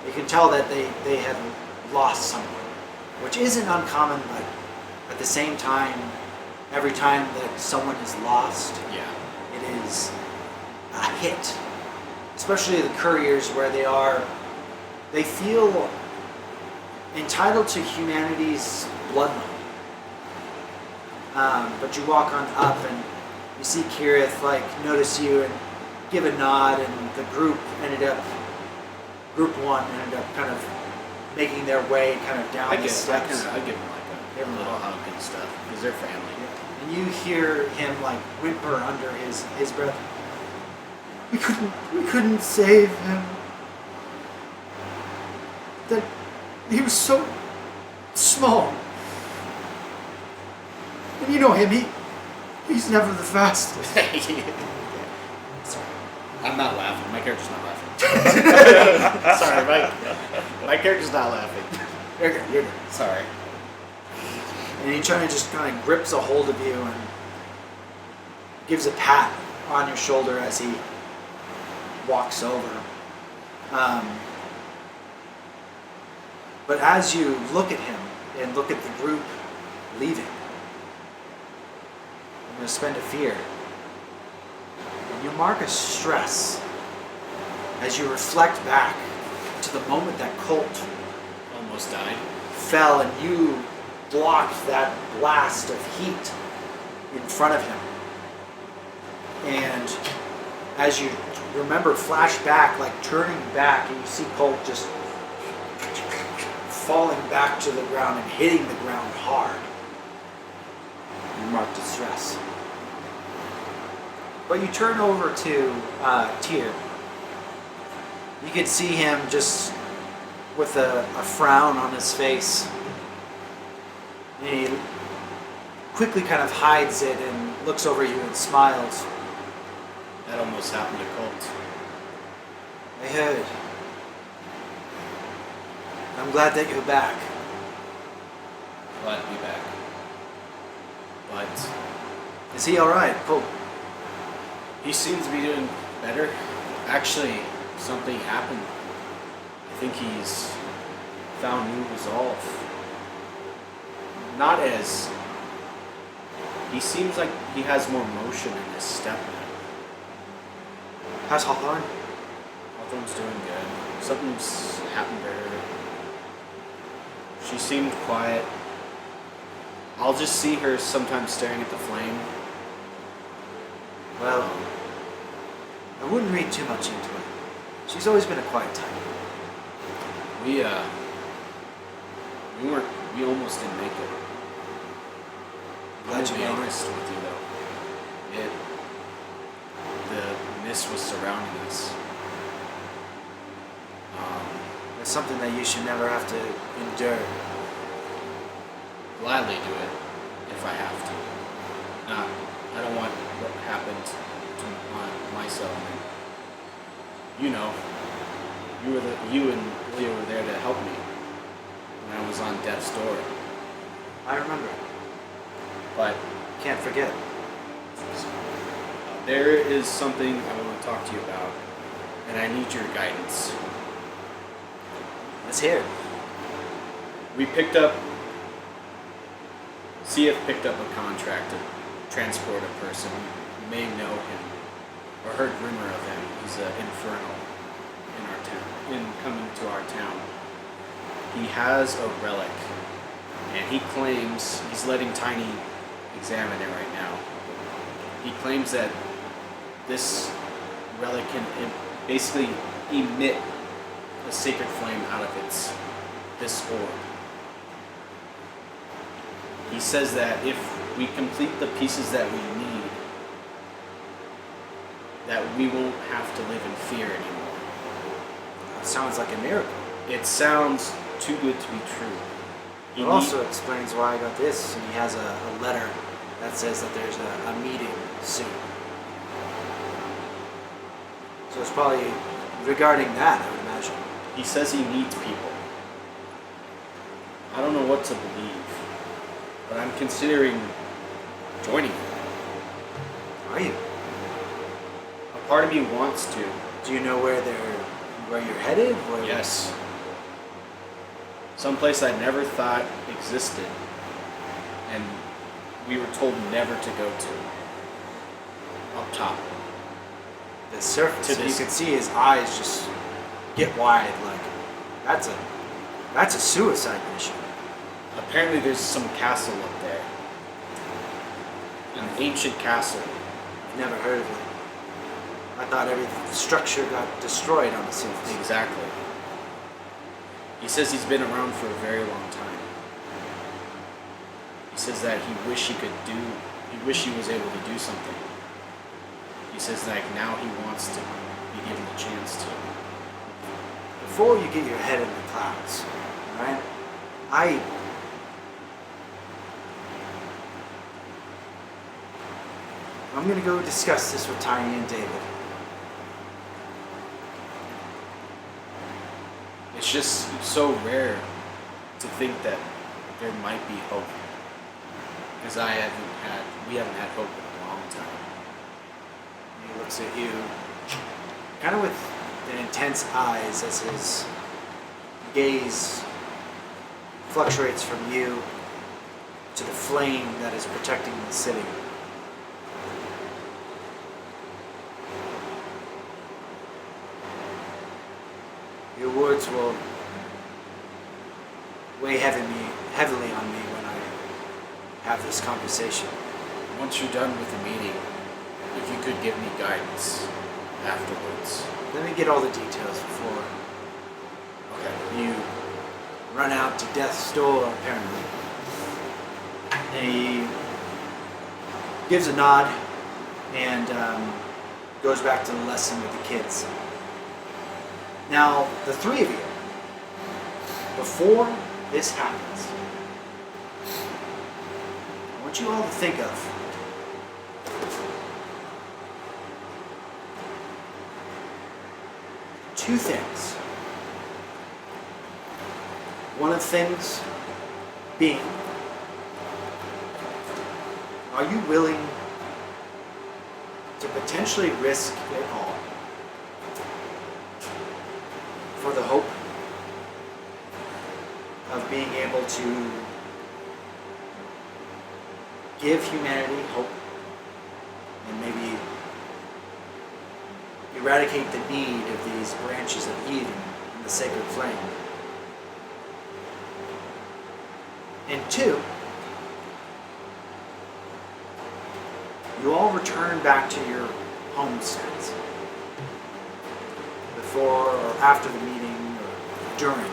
You can tell that they have lost someone, which isn't uncommon, but at the same time, every time that someone is lost, Yeah. it is a hit. Especially the Couriers, where they feel entitled to humanity's bloodline. But you walk on up and you see Kirith like notice you and give a nod, and the group 1 ended up kind of making their way kind of down the steps. I give them like a little hug and stuff because they're family. And you hear him like whimper under his breath. We couldn't save him. That he was so small. And you know him, he's never the fastest. Sorry. I'm not laughing. My character's not laughing. Sorry, my character's not laughing. You're good. Sorry. And he just kind of grips a hold of you and gives a pat on your shoulder as he walks over. But as you look at him and look at the group leaving, I'm going to spend a fear. And you mark a stress as you reflect back to the moment that Colt Almost died. fell and you blocked that blast of heat in front of him. And as you remember, flash back, like turning back, and you see Colt just falling back to the ground and hitting the ground hard. You mark distress. But you turn over to Tyr. You can see him just with a frown on his face. And he quickly kind of hides it and looks over you and smiles. That almost happened to Colt. I heard. I'm glad that you're back. Glad to be back. But Is he alright? Cool. he seems to be doing better. Actually, something happened. I think he's found new resolve. Not as... He seems like he has more motion in his step now. How's Hawthorne? Hawthorne's doing good. Something's happened to her. She seemed quiet. I'll just see her sometimes staring at the flame. Well, I wouldn't read too much into it. She's always been a quiet type. We almost didn't make it. Glad To you be made it. honest with you though, the mist was surrounding us. It's something that you should never have to endure. Gladly do it if I have to. I don't want what happened to myself. You know, you and Leo were there to help me when I was on death's door. I remember. But Can't forget. there is something I want to talk to you about, and I need your guidance. Let's hear it. CF picked up a contract to transport a person. You may know him, or heard rumor of him. He's an infernal in our town, coming to our town. He has a relic, and he claims, he's letting Tiny examine it right now. He claims that this relic can basically emit a sacred flame out of this orb. He says that if we complete the pieces that we need, that we won't have to live in fear anymore. That sounds like a miracle. It sounds too good to be true. It also explains why I got this, and he has a letter that says that there's a meeting soon. So it's probably regarding that, I would imagine. He says he needs people. I don't know what to believe, but I'm considering joining him. Are you? A part of me wants to. Do you know where you're headed? Or Yes. Someplace I never thought existed, and we were told never to go to. Up top. The surface. To So this- you can see his eyes just get wide. Like that's a suicide mission. Apparently there's some castle up there. An ancient castle. Never heard of it. I thought every structure got destroyed on the surface. Exactly. He says he's been around for a very long time. He says that he wish he was able to do something. He says that now he wants to be given the chance to. Before you get your head in the clouds, right? I'm gonna go discuss this with Tiny and David. It's just so rare to think that there might be hope. Because we haven't had hope in a long time. He looks at you, kind of with intense eyes as his gaze fluctuates from you to the flame that is protecting the city. Your words will weigh heavily on me when I have this conversation. Once you're done with the meeting, if you could give me guidance afterwards. Let me get all the details before you run out to death's door, apparently. And he gives a nod and goes back to the lesson with the kids. Now, the three of you, before this happens, I want you all to think of two things. One of the things being, are you willing to potentially risk it all for the hope of being able to give humanity hope and maybe eradicate the need of these branches of Eden in the sacred flame? And two, you all return back to your homesteads before or after the meeting or during.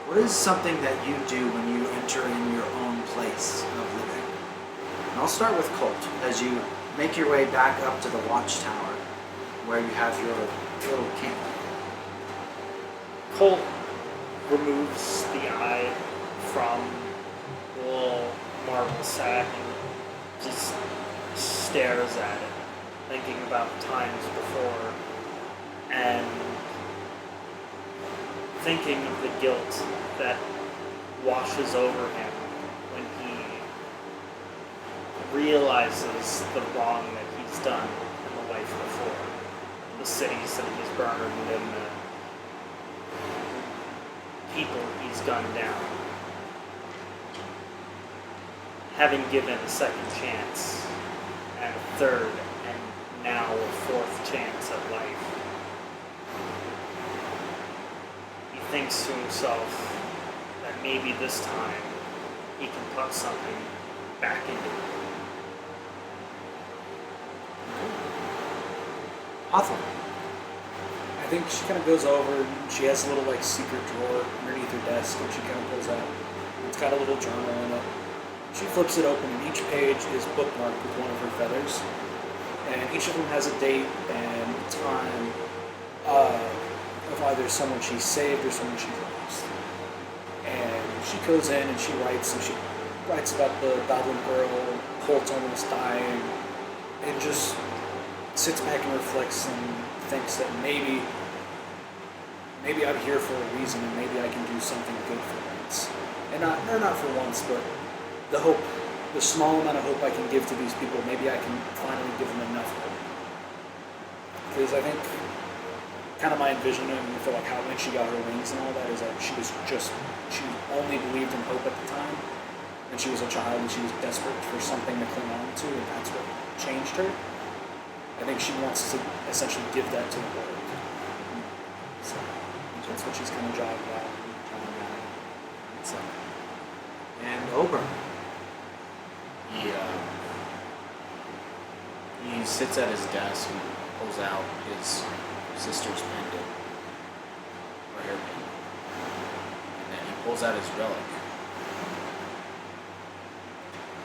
What is something that you do when you enter in your own place of living? And I'll start with Colt as you make your way back up to the watchtower where you have your little camp. Colt removes the eye from the little marble sack and just stares at it, thinking about times before and thinking of the guilt that washes over him when he realizes the wrong that he's done in the life before, the cities that he's burned and the people he's gunned down. Having given a second chance, and a third, and now a fourth chance at life, he thinks to himself that maybe this time he can put something back into it. Hawthorne. I think she kind of goes over and she has a little like secret drawer underneath her desk that she kind of pulls out. It's got a little journal in it. She flips it open and each page is bookmarked with one of her feathers. And each of them has a date and time of either someone she saved or someone she lost. And she goes in and she writes about the goblin girl, Colt almost dying, and just sits back and reflects and thinks that maybe I'm here for a reason and maybe I can do something good for once. And not for once, but the hope, the small amount of hope I can give to these people, maybe I can finally give them enough hope. Because I think kind of my envisioning for like how when she got her wings and all that is that she only believed in hope at the time. And she was a child and she was desperate for something to cling on to, and that's what changed her. I think she wants to essentially give that to the world. So that's what she's kind of jotting down. So, and Orin. He sits at his desk and pulls out his sister's pendant, or hairpin, and then he pulls out his relic.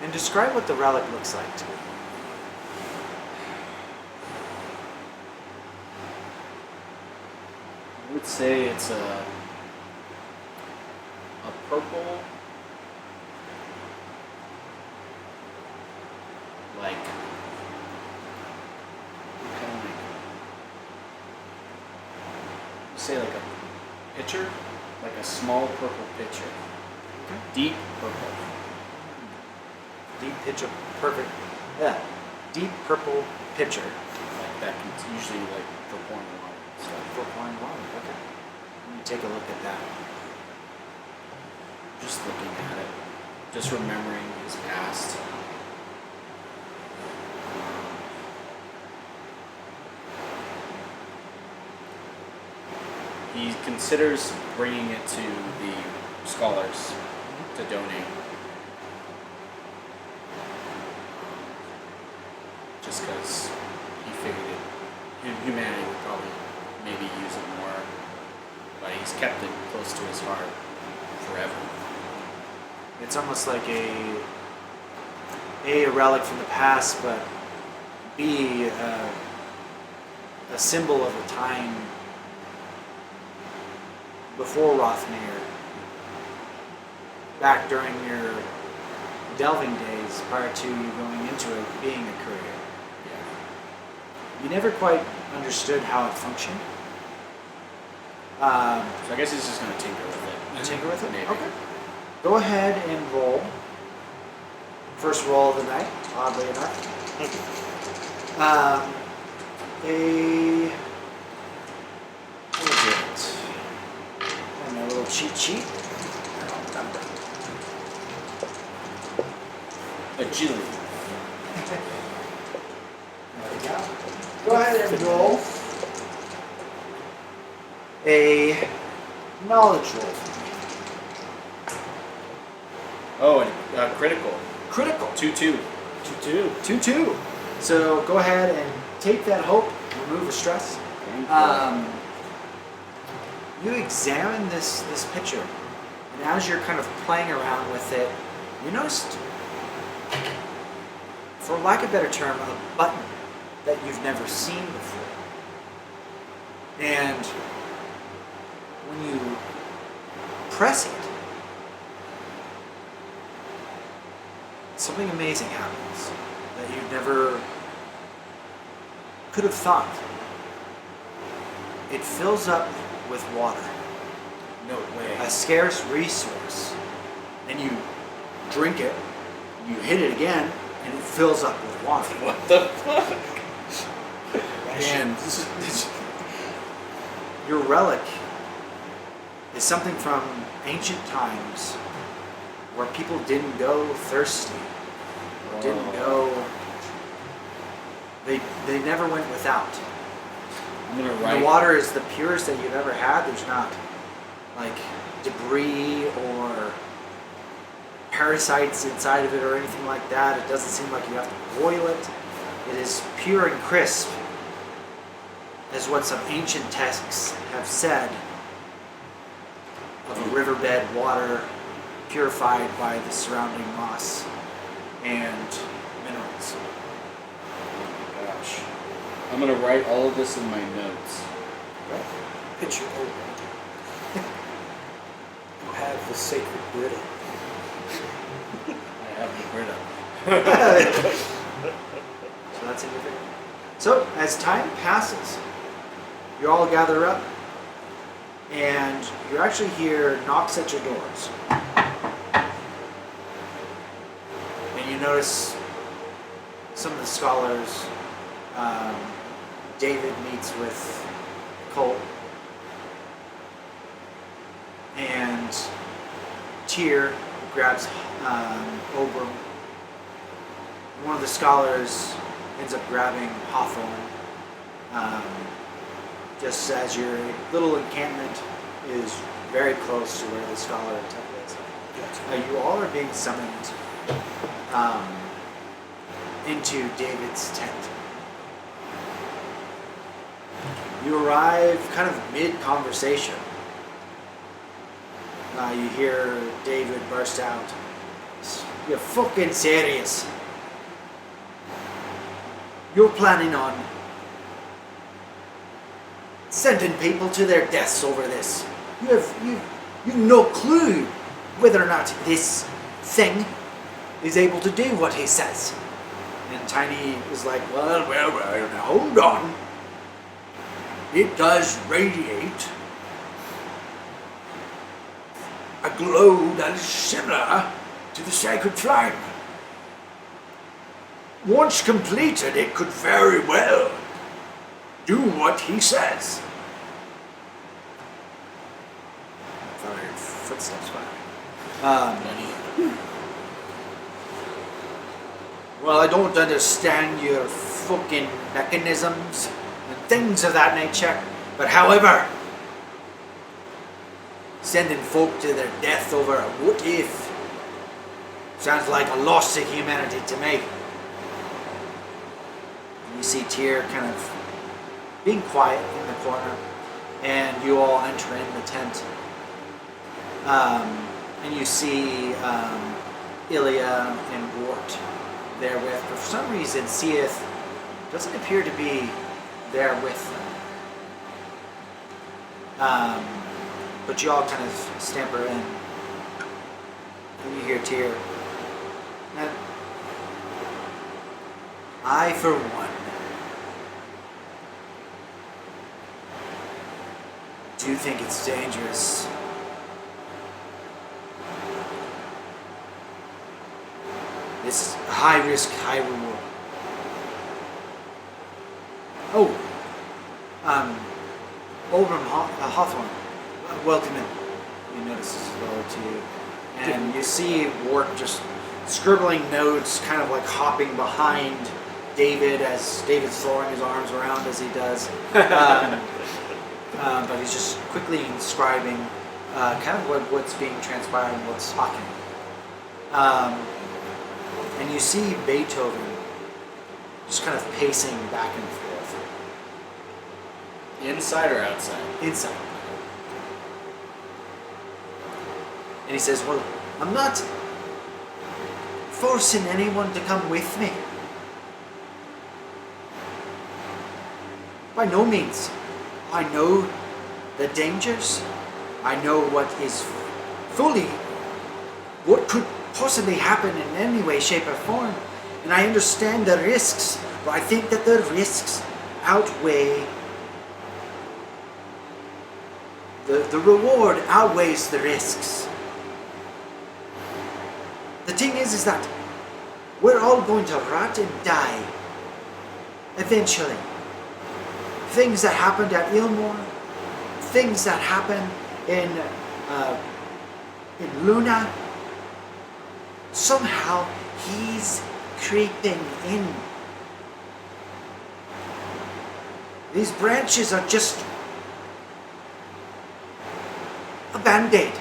And describe what the relic looks like to me. I would say it's a purple, like, kind of like, say like a pitcher, like a small purple pitcher, deep purple. Deep pitcher, perfect. Yeah, deep purple pitcher. Like that can usually like for pouring water and stuff. For pouring water. Okay. Let me take a look at that. Just looking at it, just remembering his past. He considers bringing it to the scholars to donate. Just because he figured humanity would probably maybe use it more, but he's kept it close to his heart forever. It's almost like a relic from the past, but B, a symbol of a time before Rothir, back during your delving days, prior to you going into it being a courier. You never quite understood how it functioned. So I guess he's just going to tinker with it. Tinker with it? Maybe. Okay. Go ahead and roll. First roll of the night, oddly enough. What is it? And a little cheat sheet. Agility. There we go. Go ahead and roll a knowledge roll. Oh, and critical. Critical. 2-2. 2-2. 2-2. So go ahead and take that hope, remove the stress. You examine this picture, and as you're kind of playing around with it, you noticed, for lack of a better term, a button that you've never seen before. And when you press it, something amazing happens that you never could have thought. It fills up with water, No way. a scarce resource, and you drink it, you hit it again, and it fills up with water. What the fuck? And your relic is something from ancient times where people didn't go thirsty, or didn't go. They never went without. I'm gonna And write. the water is the purest that you've ever had. There's not like debris or parasites inside of it or anything like that. It doesn't seem like you have to boil it. It is pure and crisp, as what some ancient texts have said of a riverbed water purified by the surrounding moss and minerals. Oh my gosh. I'm gonna write all of this in my notes. Picture over. You have the sacred Brita. I have the Brita. So that's in your favor. So as time passes, you all gather up, and you actually hear knocks at your doors. And you notice some of the scholars. David meets with Colt, and Tyr grabs Orin. One of the scholars ends up grabbing Hawthorne. Just as your little encampment is very close to where the scholar temple is. You all are being summoned into David's tent. You arrive kind of mid-conversation. You hear David burst out. You're fucking serious. You're planning on sending people to their deaths over this. You've no clue whether or not this thing is able to do what he says. And Tiny is like, Well, now hold on. It does radiate a glow that is similar to the sacred flame. Once completed, it could very well do what he says. thought I heard footsteps behind me. Well, I don't understand your fucking mechanisms and things of that nature, but however, sending folk to their death over a what if sounds like a loss to humanity to me. You see Tyr kind of being quiet in the corner, and you all enter in the tent. And you see Ilya and Wart therewith, but for some reason Seath doesn't appear to be there with them. But you all kind of stamper in. And you hear Tyr. And I, for one, do think it's dangerous. It's high risk, high reward. Oh, Orin Hawthorne, welcome in. He notices as well to you. And you see Wart just scribbling notes, kind of like hopping behind David as David's throwing his arms around as he does. But he's just quickly inscribing kind of what's being transpired and what's talking. And you see Beethoven just kind of pacing back and forth. Inside or outside? Inside. And he says, well, I'm not forcing anyone to come with me. By no means. I know the dangers. I know what is what could possibly happen in any way, shape, or form. And I understand the risks, but I think that the risks outweigh the reward outweighs the risks. The thing is that we're all going to rot and die eventually. Things that happened at Ilmore, things that happen in Luna, somehow he's creeping in. These branches are just a band-aid.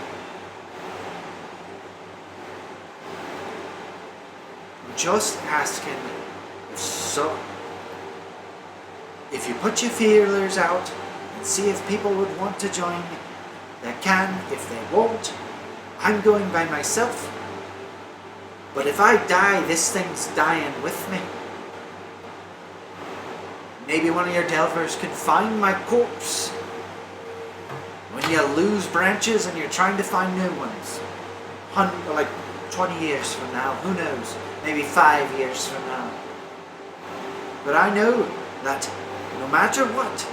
I'm just asking if you put your feelers out and see if people would want to join, they can. If they won't, I'm going by myself. But if I die, this thing's dying with me. Maybe one of your delvers can find my corpse. When you lose branches and you're trying to find new ones. Like 20 years from now, who knows? Maybe 5 years from now. But I know that no matter what,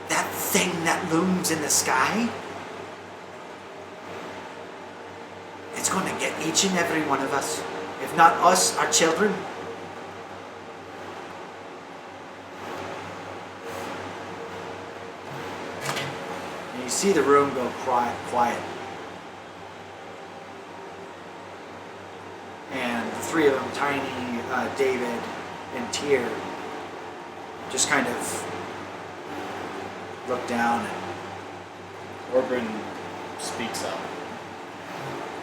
that thing that looms in the sky, it's going to get each and every one of us. If not us, our children. And you see the room go quiet. And the three of them, Tiny, David, and Tyr, just kind of look down. Orin speaks up.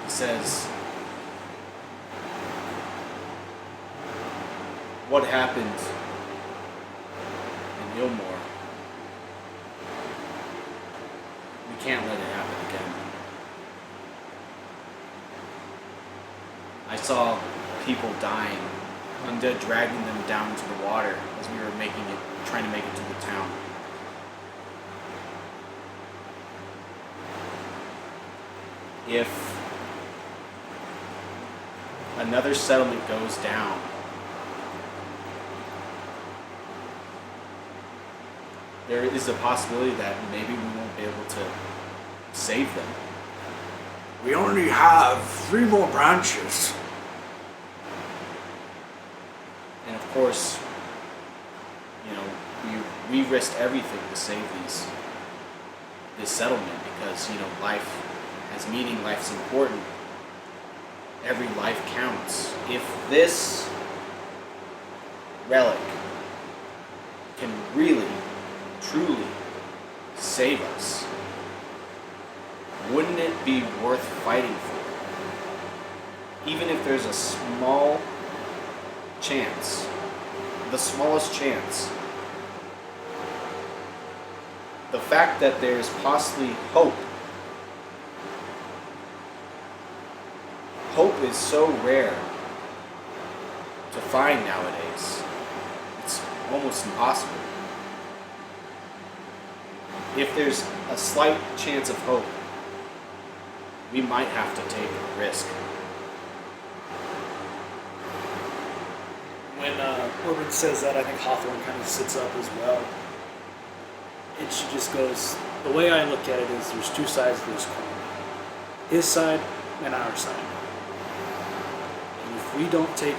He says, what happened in Ilmore. We can't let it happen again. I saw people dying, undead dragging them down into the water as we were trying to make it to the town. If another settlement goes down, there is a possibility that maybe we won't be able to save them. We only have 3 more branches. And of course, we risked everything to save this settlement because, life's important. Every life counts. If this relic can really, truly save us, wouldn't it be worth fighting for? Even if there's a small chance, the smallest chance, the fact that there's possibly hope is so rare to find nowadays. It's almost impossible. If there's a slight chance of hope, we might have to take a risk. When Orin says that, I think Hawthorne kind of sits up as well. And she just goes, the way I look at it is there's 2 sides to this coin. His side and our side. And if we don't take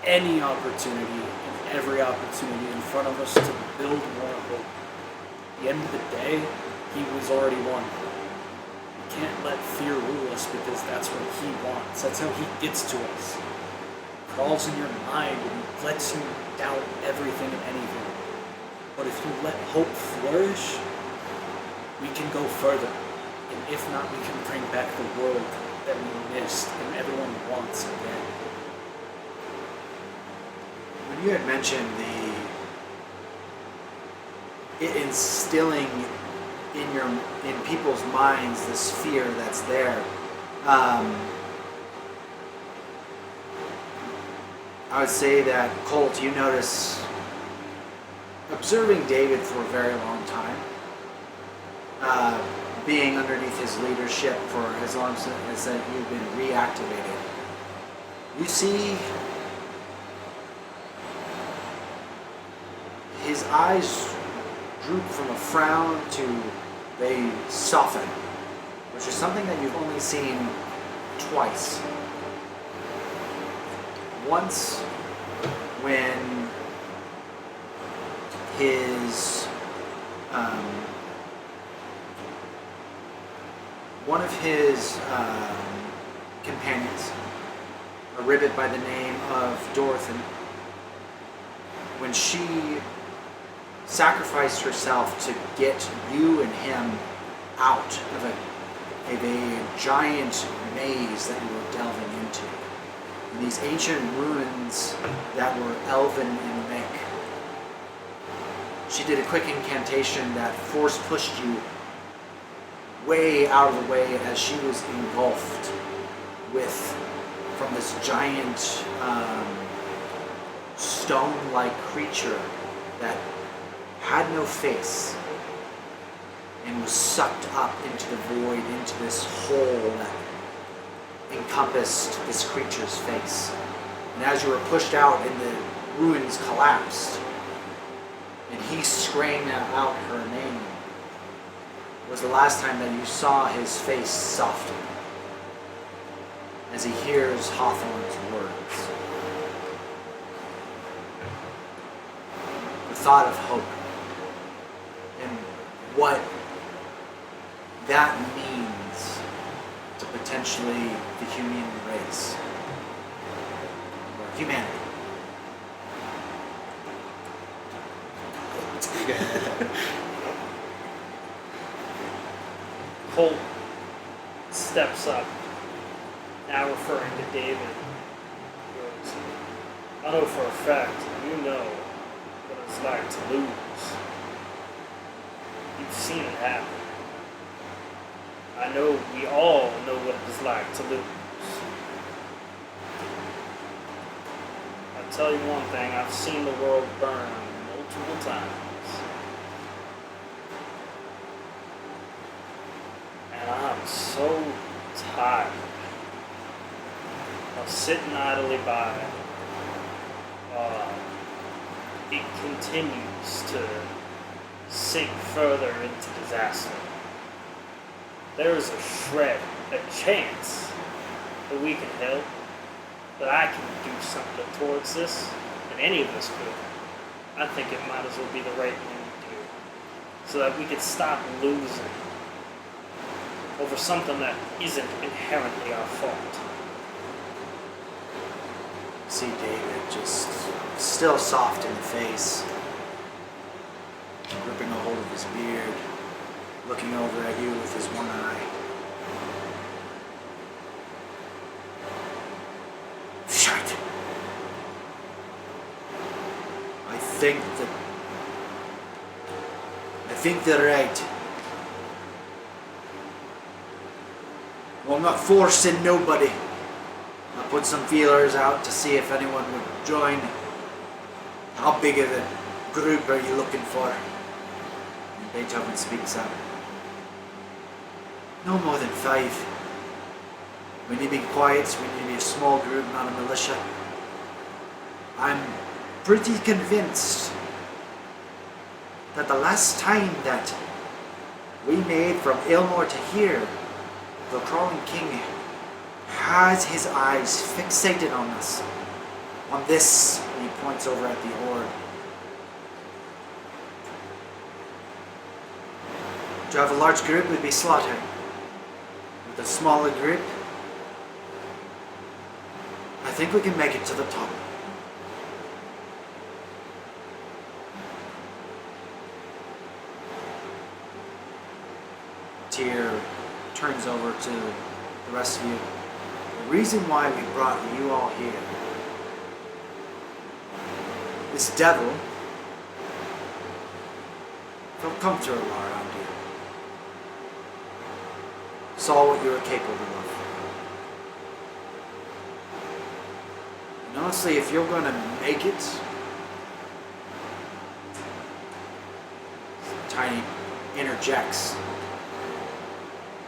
any opportunity and every opportunity in front of us to build more hope, at the end of the day, he was already won. We can't let fear rule us because that's what he wants. That's how he gets to us. Crawls in your mind and lets you doubt everything and anything. But if you let hope flourish, we can go further. And if not, we can bring back the world that we missed and everyone wants again. When you had mentioned it instilling in people's minds this fear that's there, I would say that, Colt, you notice observing David for a very long time, being underneath his leadership for as long as that you've been reactivated, you see his eyes droop from a frown to they soften, which is something that you've only seen twice. Once when one of his companions, a ribbit by the name of Dorothy, when she sacrificed herself to get you and him out of a giant maze that you were delving into. In these ancient ruins that were elven in make. She did a quick incantation that force pushed you way out of the way as she was engulfed from this giant stone-like creature that had no face and was sucked up into the void, into this hole that encompassed this creature's face. And as you were pushed out and the ruins collapsed, and he screamed out her name, was the last time that you saw his face soften as he hears Hawthorne's words. The thought of hope and what that means to potentially the human race, or humanity. Colt steps up, now referring to David. He goes, I know for a fact you know what it's like to lose. You've seen it happen. I know we all know what it is like to lose. I'll tell you one thing, I've seen the world burn multiple times. And I'm so tired of sitting idly by. It continues to sink further into disaster. There is a shred, a chance that we can help, that I can do something towards this, and any of us could. I think it might as well be the right thing to do, so that we can stop losing over something that isn't inherently our fault. See David just still soft in the face, gripping a hold of his beard, looking over at you with his one eye. Shite. I think they're right. Well, I'm not forcing nobody. I put some feelers out to see if anyone would join. How big of a group are you looking for? And Beethoven speaks up. No more than 5. We need to be quiet, we need to be a small group, not a militia. I'm pretty convinced that the last time that we made from Ilmore to here, the Crawling King has his eyes fixated on us. On this, and he points over at the Horde. To have a large group would be slaughter. With a smaller group, I think we can make it to the top. Tyr turns over to the rest of you. The reason why we brought you all here, this devil felt comfortable around you. Saw what you were capable of. And honestly, if you're going to make it, Tiny interjects.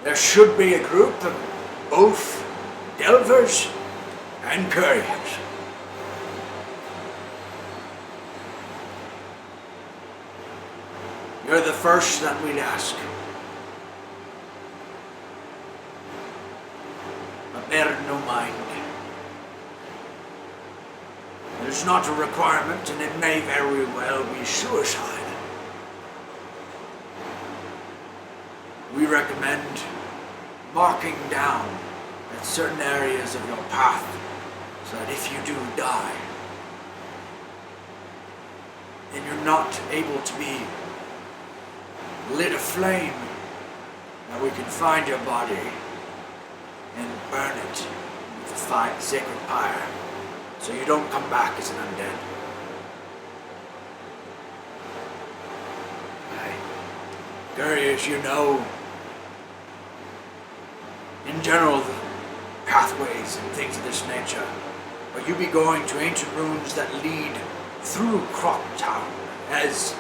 There should be a group of both Delvers and Couriers. You're the first that we'd ask. But bear no mind. There's not a requirement, and it may very well be suicide. We recommend marking down at certain areas of your path so that if you do die, then you're not able to be lit aflame, that we can find your body and burn it with the sacred fire so you don't come back as an undead. Couriers, you know, in general, the pathways and things of this nature, but you be going to ancient ruins that lead through Crocktown, as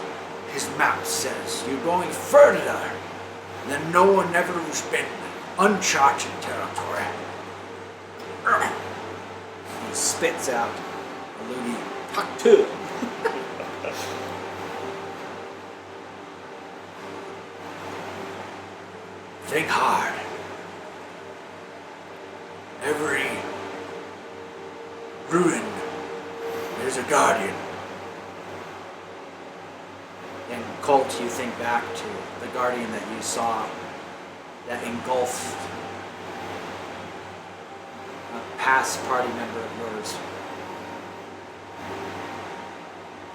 his map says. You're going further than no one ever has been. Uncharted territory. He spits out a loony. Fuck 2. Think hard. Every ruin, there's a guardian. And Colt, you think back to the guardian that you saw that engulfed a past party member of yours.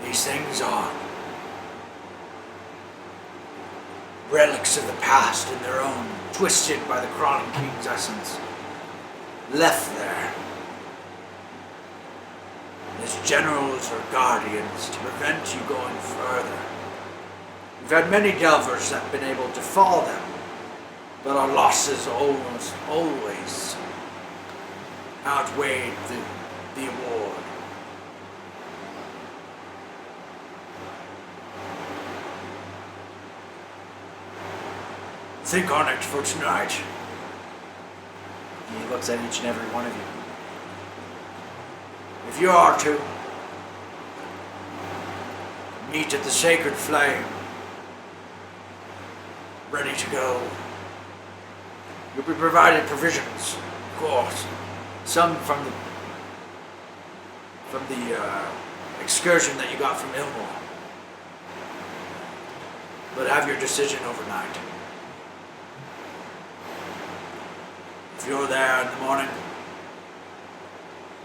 These things are relics of the past in their own, twisted by the Crawling King's essence. Left there as generals or guardians to prevent you going further We've had many delvers that have been able to fall them, but our losses almost always outweighed the award. Think on it for tonight. He looks at each and every one of you. If you are to meet at the sacred flame, ready to go, you'll be provided provisions, of course. Some from the excursion that you got from Ilmore. But have your decision overnight. If you're there in the morning,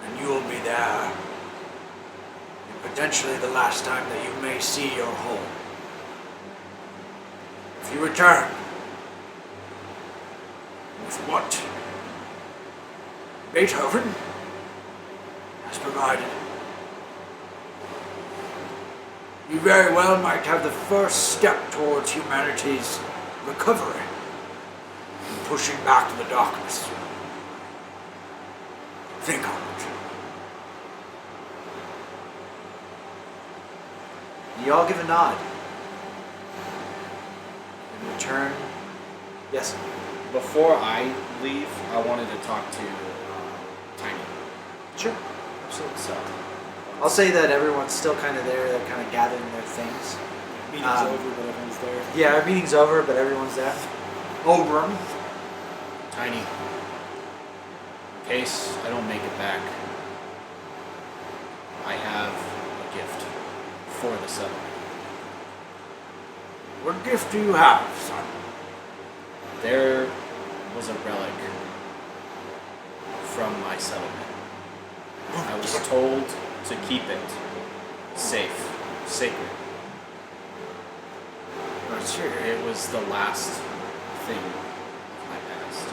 then you will be there. And potentially the last time that you may see your home. If you return with what Beethoven has provided, you very well might have the first step towards humanity's recovery and pushing back the darkness. Think on it. You all give a nod. In return, yes. Before I leave, I wanted to talk to Tiny. Sure. Absolutely. So, I'll say that everyone's still kind of there. They're kind of gathering their things. Meeting's over, but everyone's there. Yeah, our meeting's over, but everyone's there. Orin. Tiny, in case I don't make it back, I have a gift for the settlement. What gift do you have, son? There was a relic from my settlement. I was told to keep it safe, sacred. It was the last thing of my past,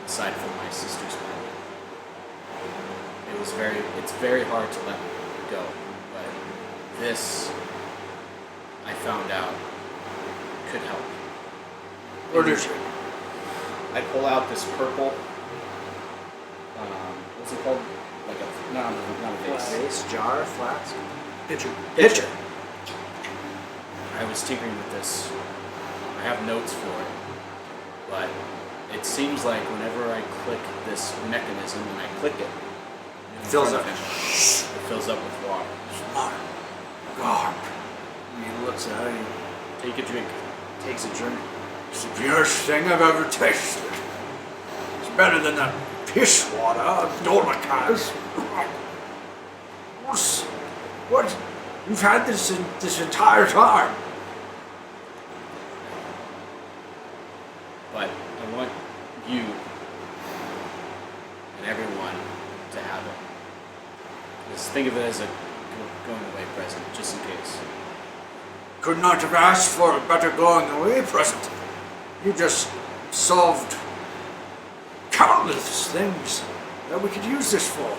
aside from my sister's memory. It's very hard to let go, but this, I found out, could help. What is it? I pull out this purple, what's it called? Like a, not a vase. Vase, jar, flask. Pitcher. I was tinkering with this. I have notes for it, but it seems like whenever I click this mechanism and I click it, It fills up. it fills up with water. Smart. God. He looks at it. Take a drink. Takes a drink. It's the purest thing I've ever tasted. It's better than that piss water Dormic has. What? You've had this entire time. But I want you and everyone to have it. Just think of it as a going away present, just in case. Could not have asked for a better going away present. You just solved countless things that we could use this for.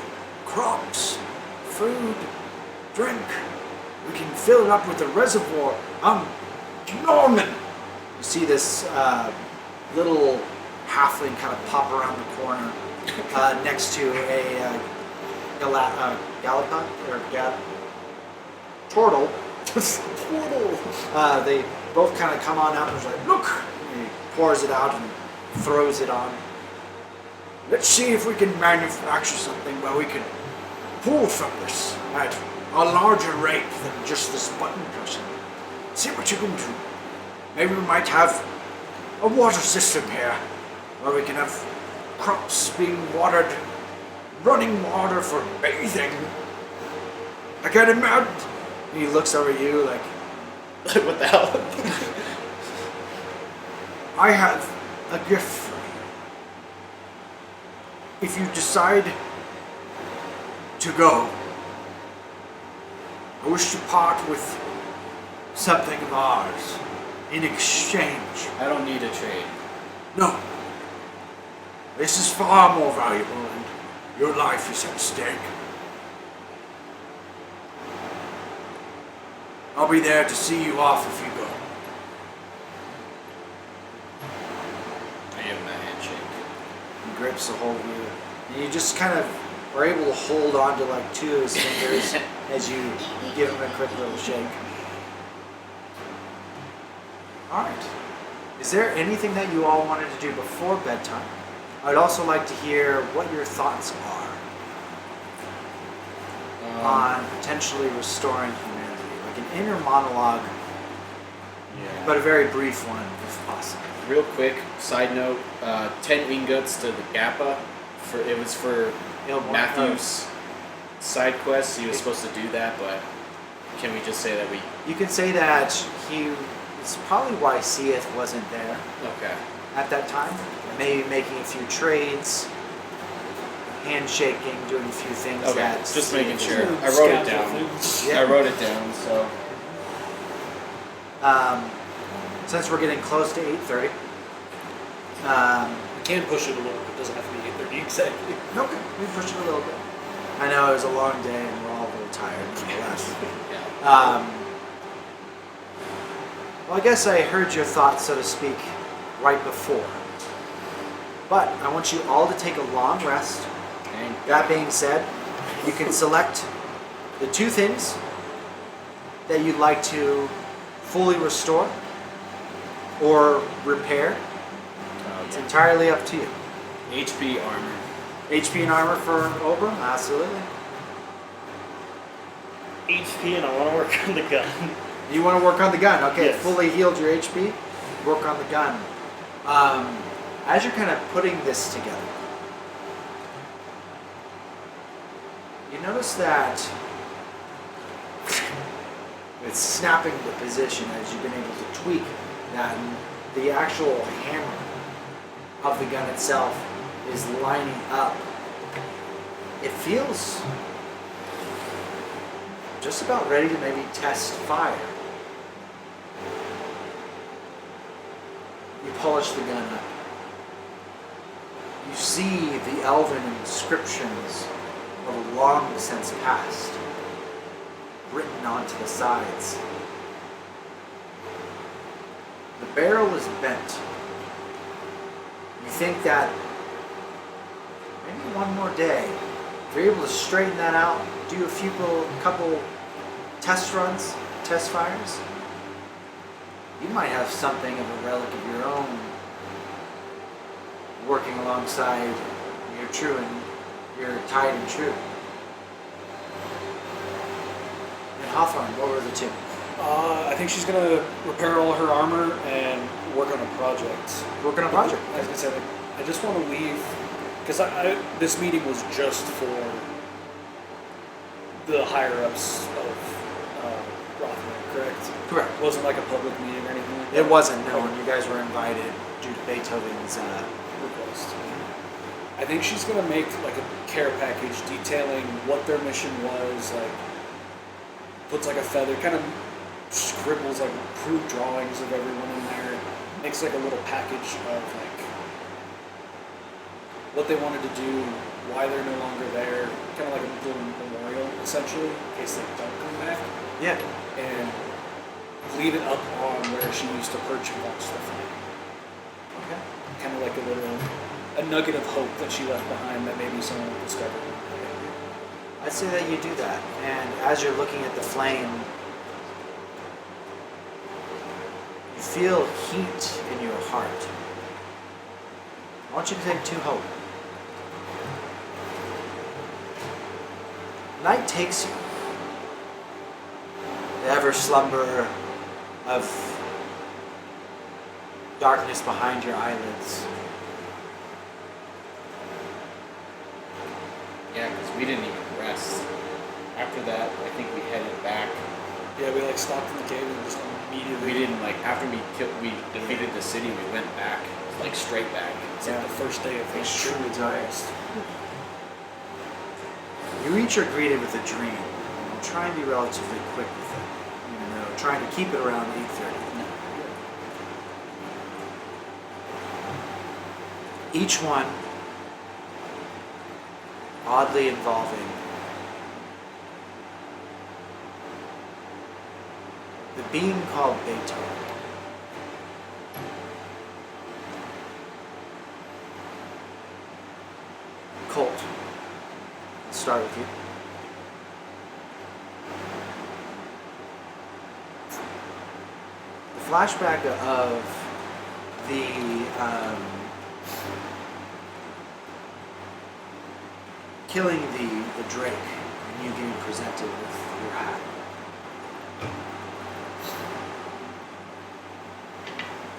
Crops, food, drink. We can fill it up with a reservoir. Norman! You see this little halfling kind of pop around the corner next to a gallopot or turtle. They both kind of come on out and he's like, look! And he pours it out and throws it on. Let's see if we can manufacture something where we can pull from this at a larger rate than just this button pushing. See what you can do. Maybe we might have a water system here where we can have crops being watered, running water for bathing. I can't imagine. And he looks over at you like, What the hell? I have a gift for you. If you decide to go, I wish to part with something of ours in exchange. I don't need a trade. No. This is far more valuable and your life is at stake. I'll be there to see you off if you go. grips a hold of you. And you just kind of are able to hold on to like two of his fingers as you give him a quick little shake. Alright. Is there anything that you all wanted to do before bedtime? I'd also like to hear what your thoughts are on potentially restoring humanity. Like an inner monologue, Yeah. but a very brief one if possible. Real quick, side note, 10 ingots to the Gappa. It was for Matthew's side quest. He was supposed to do that, but can we just say that we... You can say that it's probably why Seath wasn't there Okay. at that time. Maybe making a few trades, handshaking, doing a few things. Okay, that just Seath making was sure. doing. I wrote it down. Yeah. I wrote it down, so... Since we're getting close to 8:30. We can push it a little bit. It doesn't have to be 8:30 exactly. Okay, we push it a little bit. I know it was a long day and we're all a little tired nonetheless. Yeah. Well, I guess I heard your thoughts, so to speak, right before. But I want you all to take a long rest. Thank That being said, you can select the two things that you'd like to fully restore or repair. It's entirely up to you. HP armor. HP and armor for Umbra? Absolutely. HP, and I want to work on the gun. You want to work on the gun? Okay, Yes. fully healed your HP. Work on the gun. As you're kind of putting this together, you notice that it's snapping the position as you've been able to tweak that, and the actual hammer of the gun itself is lining up. It feels just about ready to maybe test fire. You polish the gun up. You see the elven inscriptions of a long since past written onto the sides. The barrel is bent. You think that maybe one more day, if you're able to straighten that out, do a couple test runs, test fires, you might have something of a relic of your own working alongside your true and your tied and true. And Hawthorne, what were the two? I think she's gonna repair all her armor and work on a project. Working on a project. I was gonna say, like, I just want to leave because this meeting was just for the higher ups of Rothir, correct? Correct. It wasn't like a public meeting or anything like that. It wasn't, no, and you guys were invited due to Beethoven's Request. I think she's gonna make like a care package detailing what their mission was, like puts like a feather, kind of scribbles like crude drawings of everyone in there, makes like a little package of like what they wanted to do, why they're no longer there, kind of like a little memorial essentially, in case they don't come back, Yeah. and leave it up on where she used to perch and watch the fight. Okay. Kind of like a nugget of hope that she left behind that maybe someone will discover. I'd say that you do that, and as you're looking at the flame, you feel heat in your heart. I want you to take 2 hope. Night takes you. The ever slumber of darkness behind your eyelids. Yeah, because we didn't even rest. After that, I think we headed back. Yeah, we like stopped in the cave and just immediately. We didn't after we defeated the city, we went back, like straight back. It's like the first day of It's history. truly darkest. You each are greeted with a dream. And try and be relatively quick with it. Even though trying to keep it around 8:30. Each one oddly involving the being called Beethoven. Colt, let's start with you. The flashback of the killing the Drake and you getting presented with your hat.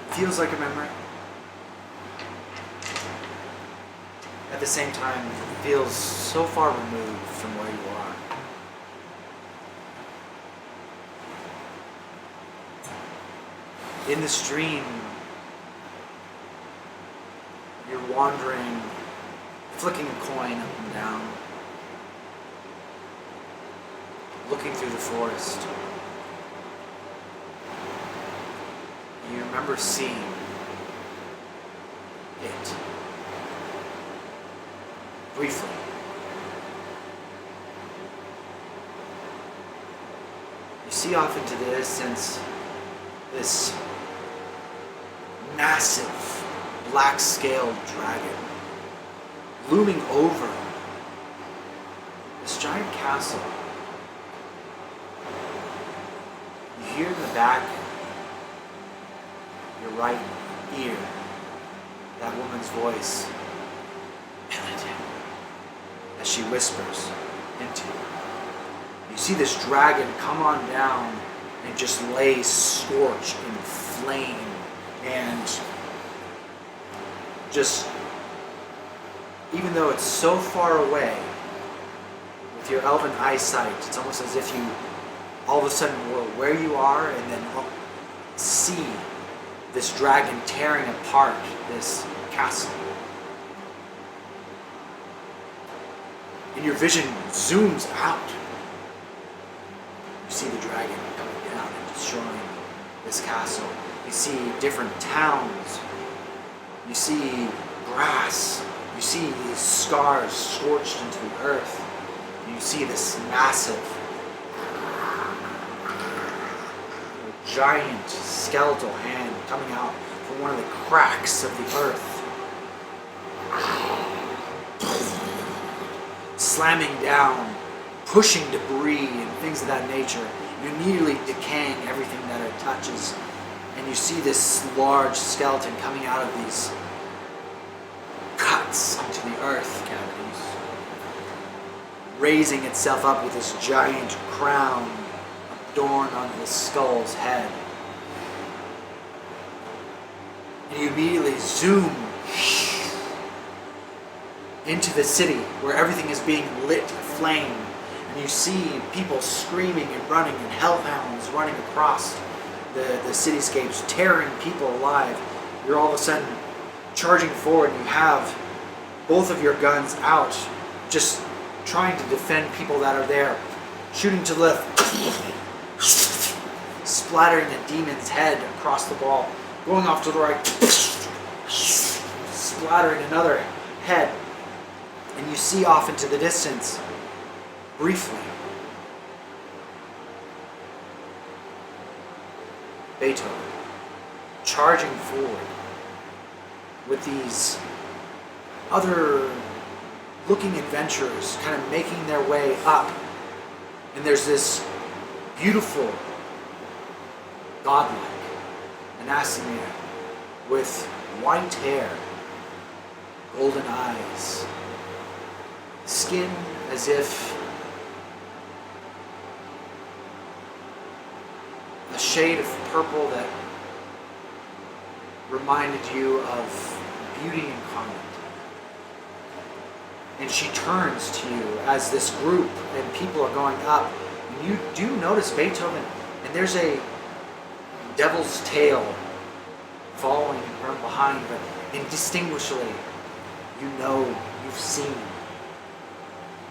Feels like a memory. At the same time, it feels so far removed from where you are. In the stream, you're wandering, flicking a coin up and down, looking through the forest. You remember seeing it briefly. You see off into the distance this massive black-scaled dragon looming over this giant castle. You hear in the back your right ear that woman's voice, Illan, as she whispers into you. You see this dragon come on down and just lay scorched in flame and just, even though it's so far away, with your elven eyesight, it's almost as if you all of a sudden were where you are and then see this dragon tearing apart this castle. And your vision zooms out. You see the dragon coming down and destroying this castle. You see different towns. You see grass. You see these scars scorched into the earth. You see this massive, giant skeletal hand coming out from one of the cracks of the earth, slamming down, pushing debris and things of that nature, and immediately decaying everything that it touches. And you see this large skeleton coming out of these cuts into the earth cavities, raising itself up with this giant crown adorned on the skull's head. And you immediately zoom into the city where everything is being lit aflame. And you see people screaming and running and hellhounds running across the cityscapes, tearing people alive. You're all of a sudden charging forward and you have both of your guns out, just trying to defend people that are there, shooting to the left, splattering a demon's head across the wall, going off to the right, splattering another head. And you see off into the distance, briefly, Beethoven charging forward with these other looking adventurers kind of making their way up. And there's this beautiful, godlike Anasimir with white hair, golden eyes, skin as if a shade of purple that reminded you of beauty incarnate. And she turns to you as this group and people are going up. And you do notice Beethoven, and there's a devil's tail following from behind, but indistinguishably, you know you've seen.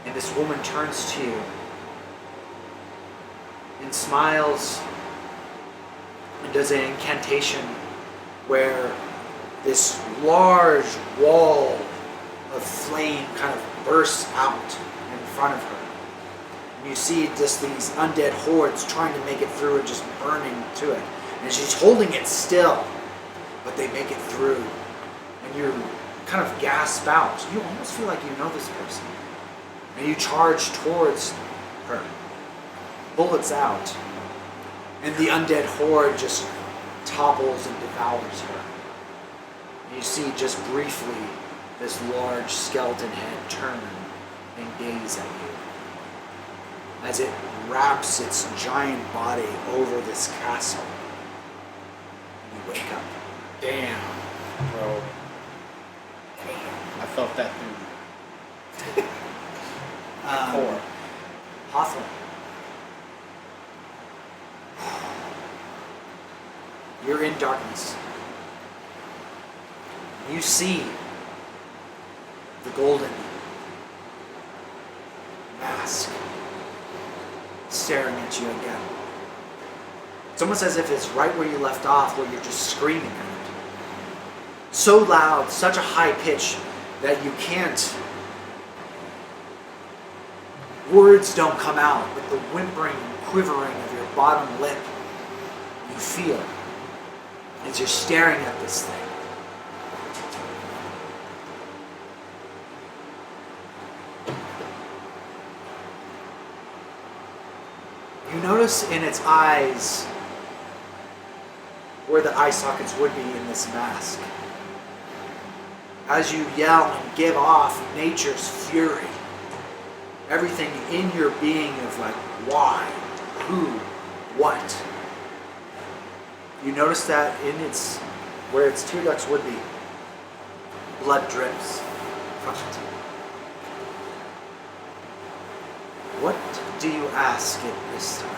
And this woman turns to you and smiles and does an incantation where this large wall of flame kind of bursts out in front of her. And you see just these undead hordes trying to make it through and just burning to it. And she's holding it still, but they make it through. And you're kind of gasp out. You almost feel like you know this person. And you charge towards her. Bullets out. And the undead horde just topples and devours her. And you see just briefly this large skeleton head turn and gaze at you as it wraps its giant body over this castle. And you wake up. Damn, bro. I felt that through core. Hawthorne. You're in darkness. You see the golden mask staring at you again. It's almost as if it's right where you left off, where you're just screaming at it. So loud, such a high pitch that you can't. Words don't come out, but the whimpering and quivering of your bottom lip you feel as you're staring at this thing. You notice in its eyes where the eye sockets would be in this mask. As you yell and give off nature's fury, everything in your being of like, why, who, what. You notice that in its, where its tear ducts would be, blood drips from it. What do you ask it this time?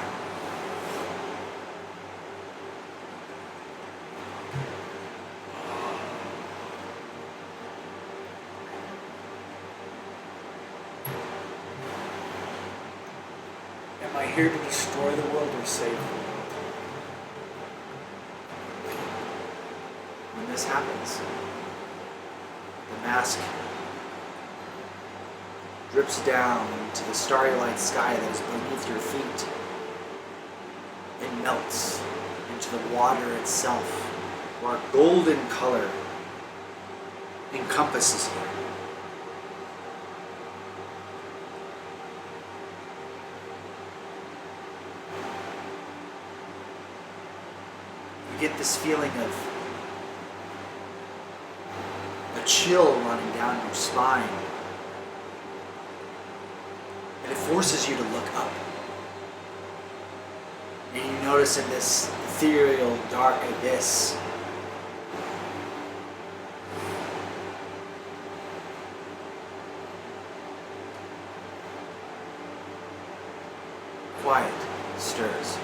Am I here to destroy the world or save it? When this happens, the mask drips down into the starry light sky that is beneath your feet. It melts into the water itself, where a golden color encompasses you. You get this feeling of a chill running down your spine. And it forces you to look up. And you notice in this ethereal, dark abyss, quiet stirs.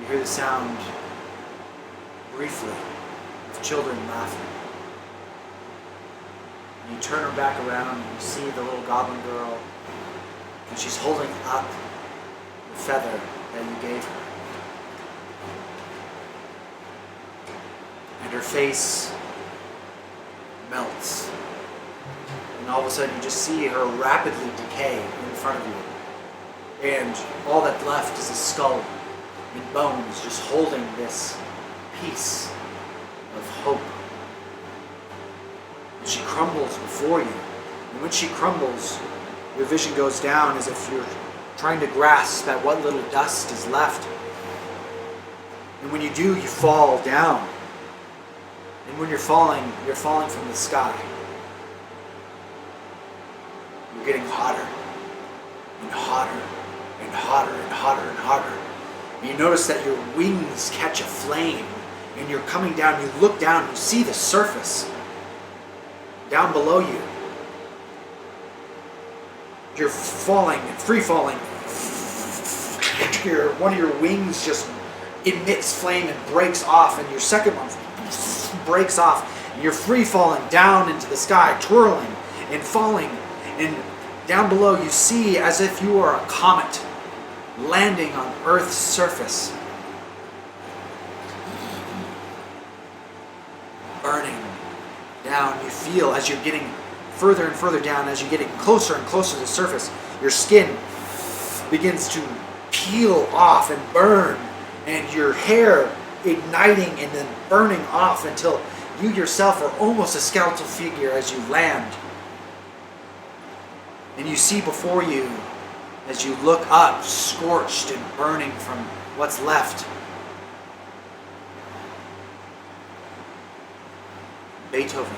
You hear the sound, briefly, of children laughing. And you turn her back around and you see the little goblin girl, and she's holding up the feather that you gave her. And her face melts. And all of a sudden you just see her rapidly decay in front of you. And all that's left is a skull and bones just holding this piece of hope. And she crumbles before you. And when she crumbles, your vision goes down as if you're trying to grasp at what little dust is left. And when you do, you fall down. And when you're falling from the sky. You're getting hotter and hotter and hotter and hotter and hotter. And you notice that your wings catch a flame and you're coming down. You look down and you see the surface down below you. You're falling and free falling. One of your wings just emits flame and breaks off, and your second one breaks off. And you're free falling down into the sky, twirling and falling. And down below you see as if you are a comet landing on Earth's surface. Burning down, you feel as you're getting further and further down, as you're getting closer and closer to the surface, your skin begins to peel off and burn, and your hair igniting and then burning off until you yourself are almost a skeletal figure as you land. And you see before you, as you look up, scorched and burning from what's left, Beethoven,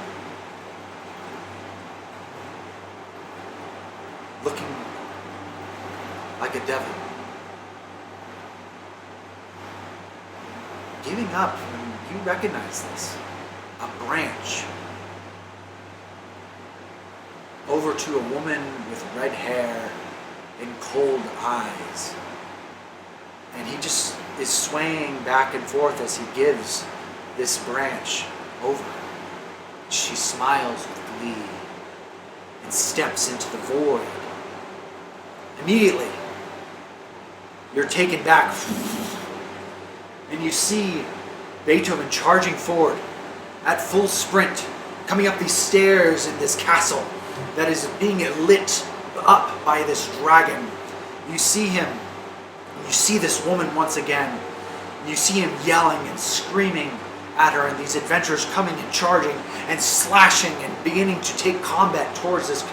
looking like a devil, giving up, and you recognize this, a branch over to a woman with red hair and cold eyes. And he just is swaying back and forth as he gives this branch over. She smiles with glee and steps into the void. Immediately, you're taken back, and you see Beethoven charging forward at full sprint, coming up these stairs in this castle that is being lit up by this dragon. You see him, you see this woman once again, you see him yelling and screaming at her, and these adventurers coming and charging and slashing and beginning to take combat towards this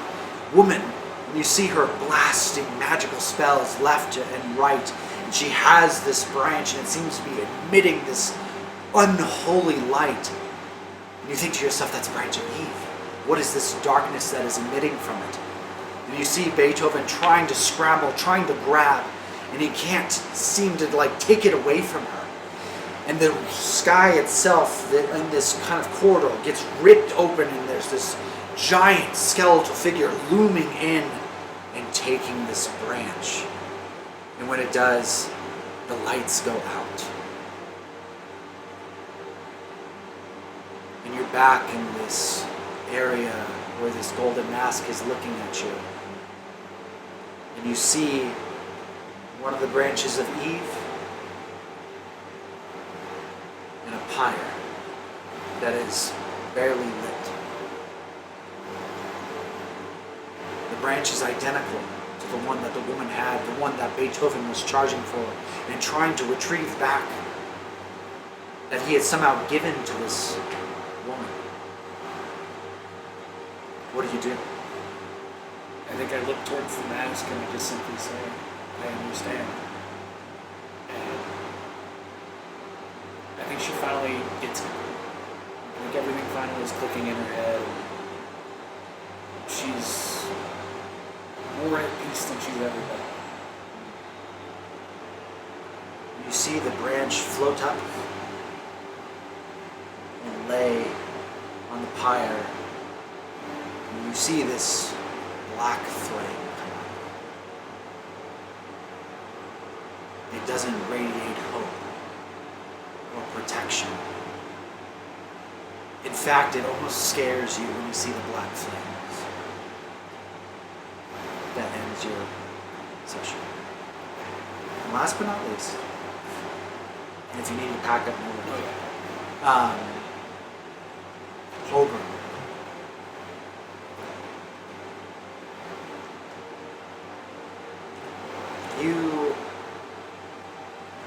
woman. And you see her blasting magical spells left and right, and she has this branch and it seems to be emitting this unholy light. And you think to yourself, that's Branch of Eve. What is this darkness that is emitting from it? And you see Beethoven trying to scramble, trying to grab, and he can't seem to take it away from her. And the sky itself in this kind of corridor gets ripped open, and there's this giant skeletal figure looming in and taking this branch. And when it does, the lights go out. And you're back in this area where this golden mask is looking at you. And you see one of the branches of Eve and a pyre that is barely lit. The branch is identical to the one that the woman had, the one that Beethoven was charging for and trying to retrieve back, that he had somehow given to this woman. What do you do? I think I look towards the mask and I just simply say, I understand. And I think she finally gets it. I think everything finally is clicking in her head. She's more at peace than she's ever been. You see the branch float up and lay on the pyre. And you see this black flame come up. It doesn't radiate hope or protection. In fact, it almost scares you when you see the black flames. That ends your session. And last but not least, and if you need to pack up more, Orin. You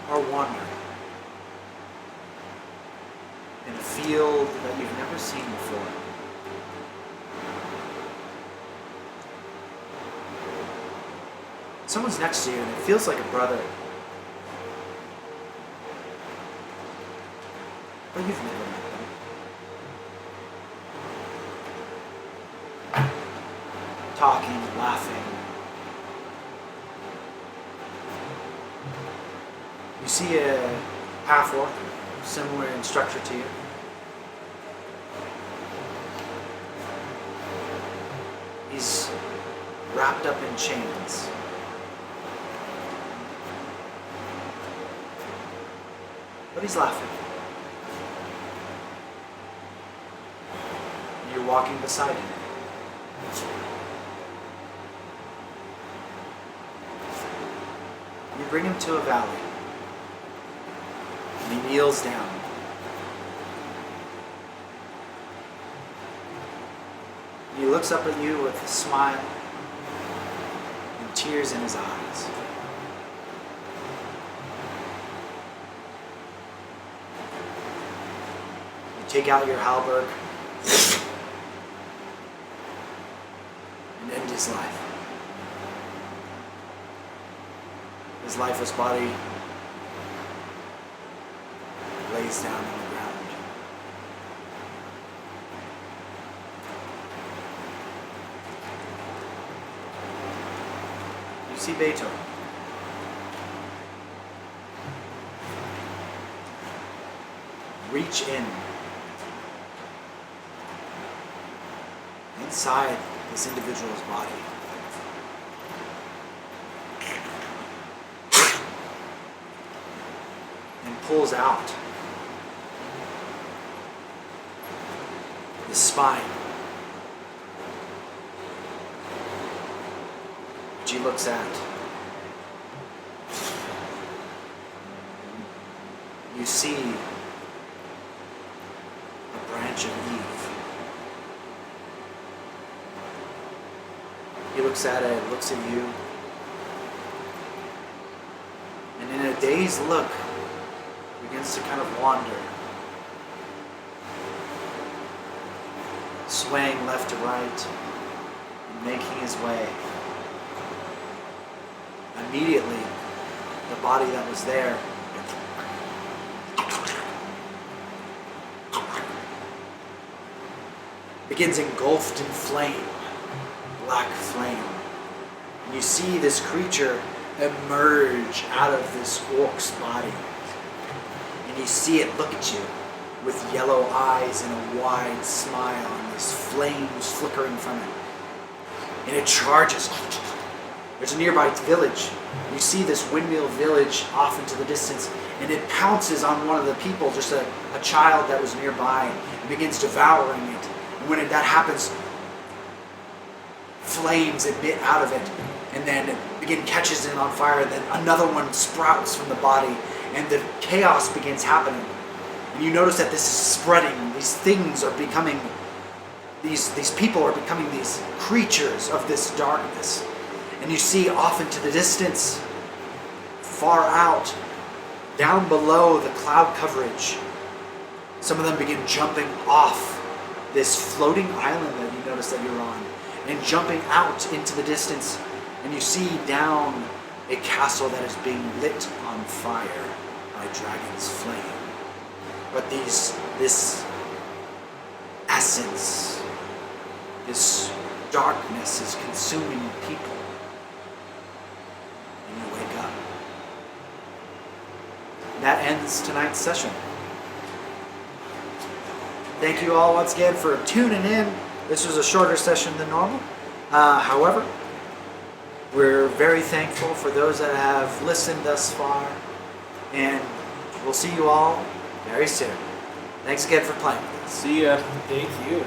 are wandering in a field that you've never seen before. Someone's next to you and it feels like a brother. But you've never met them. Talking, laughing. You see a half-orc, similar in structure to you. He's wrapped up in chains. But he's laughing. You're walking beside him. You bring him to a valley. And he kneels down. He looks up at you with a smile and tears in his eyes. take out your halberd and end his life. His lifeless body lays down on the ground. You see Beethoven. Reach in inside this individual's body. And pulls out the spine, which he looks at. You see a branch of Eve. He looks at it, looks at you, and in a dazed look, begins to kind of wander, swaying left to right, and making his way. Immediately, the body that was there begins engulfed in flame, black flame. And you see this creature emerge out of this orc's body. And you see it look at you with yellow eyes and a wide smile, and these flames flickering from it. And it charges. There's a nearby village. You see this windmill village off into the distance, and it pounces on one of the people, just a child that was nearby, and begins devouring it. And when that happens, flames emit out of it, and then again catches it on fire, and then another one sprouts from the body, and the chaos begins happening. And you notice that this is spreading. These things are becoming, these people are becoming these creatures of this darkness. And you see off into the distance, far out, down below the cloud coverage, some of them begin jumping off this floating island that you notice that you're on, and jumping out into the distance, and you see down a castle that is being lit on fire by dragon's flame. But this essence, this darkness is consuming people. And you wake up. That ends tonight's session. Thank you all once again for tuning in. This was a shorter session than normal. However, we're very thankful for those that have listened thus far. And we'll see you all very soon. Thanks again for playing with us. See ya. Thank you.